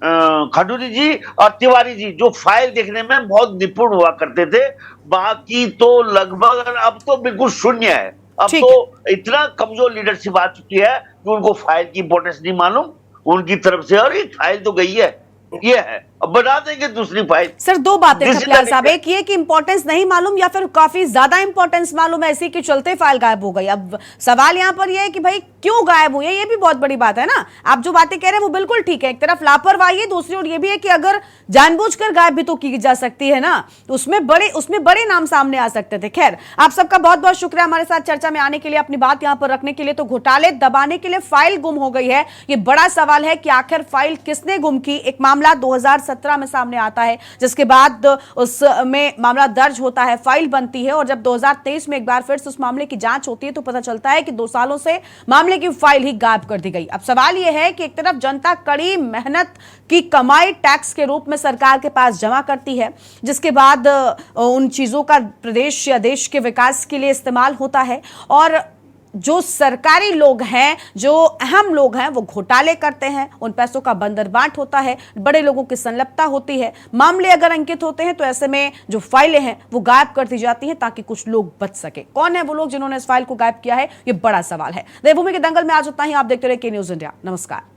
खंडूरी जी और तिवारी जी जो फाइल देखने में बहुत निपुण हुआ करते थे, बाकी तो लगभग अब तो बिल्कुल शून्य है। अब तो इतना कमजोर लीडरशिप आ चुकी है कि उनको फाइल की इंपॉर्टेंस नहीं मालूम उनकी तरफ से, और ये फाइल तो गई है, ये है, अब बना देंगे दूसरी फाइल। सर दो बातें खपलियाल साहब, एक ये कि इंपॉर्टेंस नहीं मालूम या फिर काफी ज्यादा इंपॉर्टेंस मालूम है, इसी के चलते फाइल गायब हो गई। अब सवाल यहाँ पर यह है कि भाई क्यों गायब हुई है, ये भी बहुत बड़ी बात है ना। आप जो बातें कह रहे हैं वो बिल्कुल ठीक है, एक तरफ लापरवाही है, दूसरी ओर ये भी है कि अगर जानबूझकर गायब भी तो की जा सकती है ना, उसमें बड़े नाम सामने आ सकते थे। खैर, आप सबका बहुत बहुत शुक्रिया हमारे साथ चर्चा में आने के लिए, अपनी बात यहाँ पर रखने के लिए। तो घोटाले दबाने के लिए फाइल गुम हो गई है, ये बड़ा सवाल है कि आखिर फाइल किसने गुम की। एक मामला 2017 में सामने आता है, जिसके बाद उसमें मामला दर्ज होता है, फाइल बनती है, और जब 2023 में एक बार फिर से उस मामले की जांच होती है तो पता चलता है कि 2 सालों से मामले की फाइल ही गायब कर दी गई। अब सवाल यह है कि एक तरफ जनता कड़ी मेहनत की कमाई टैक्स के रूप में सरकार के पास जमा करती है, जिसके बाद उन चीजों का प्रदेश या देश के विकास के लिए इस्तेमाल होता है, और जो सरकारी लोग हैं, जो अहम लोग हैं, वो घोटाले करते हैं, उन पैसों का बंदरबाट होता है, बड़े लोगों की संलिप्तता होती है, मामले अगर अंकित होते हैं तो ऐसे में जो फाइलें हैं वो गायब कर दी जाती हैं ताकि कुछ लोग बच सके। कौन है वो लोग जिन्होंने इस फाइल को गायब किया है, ये बड़ा सवाल है। देवभूमि के दंगल में आज उतना ही। आप देखते रहे के न्यूज़ इंडिया। नमस्कार।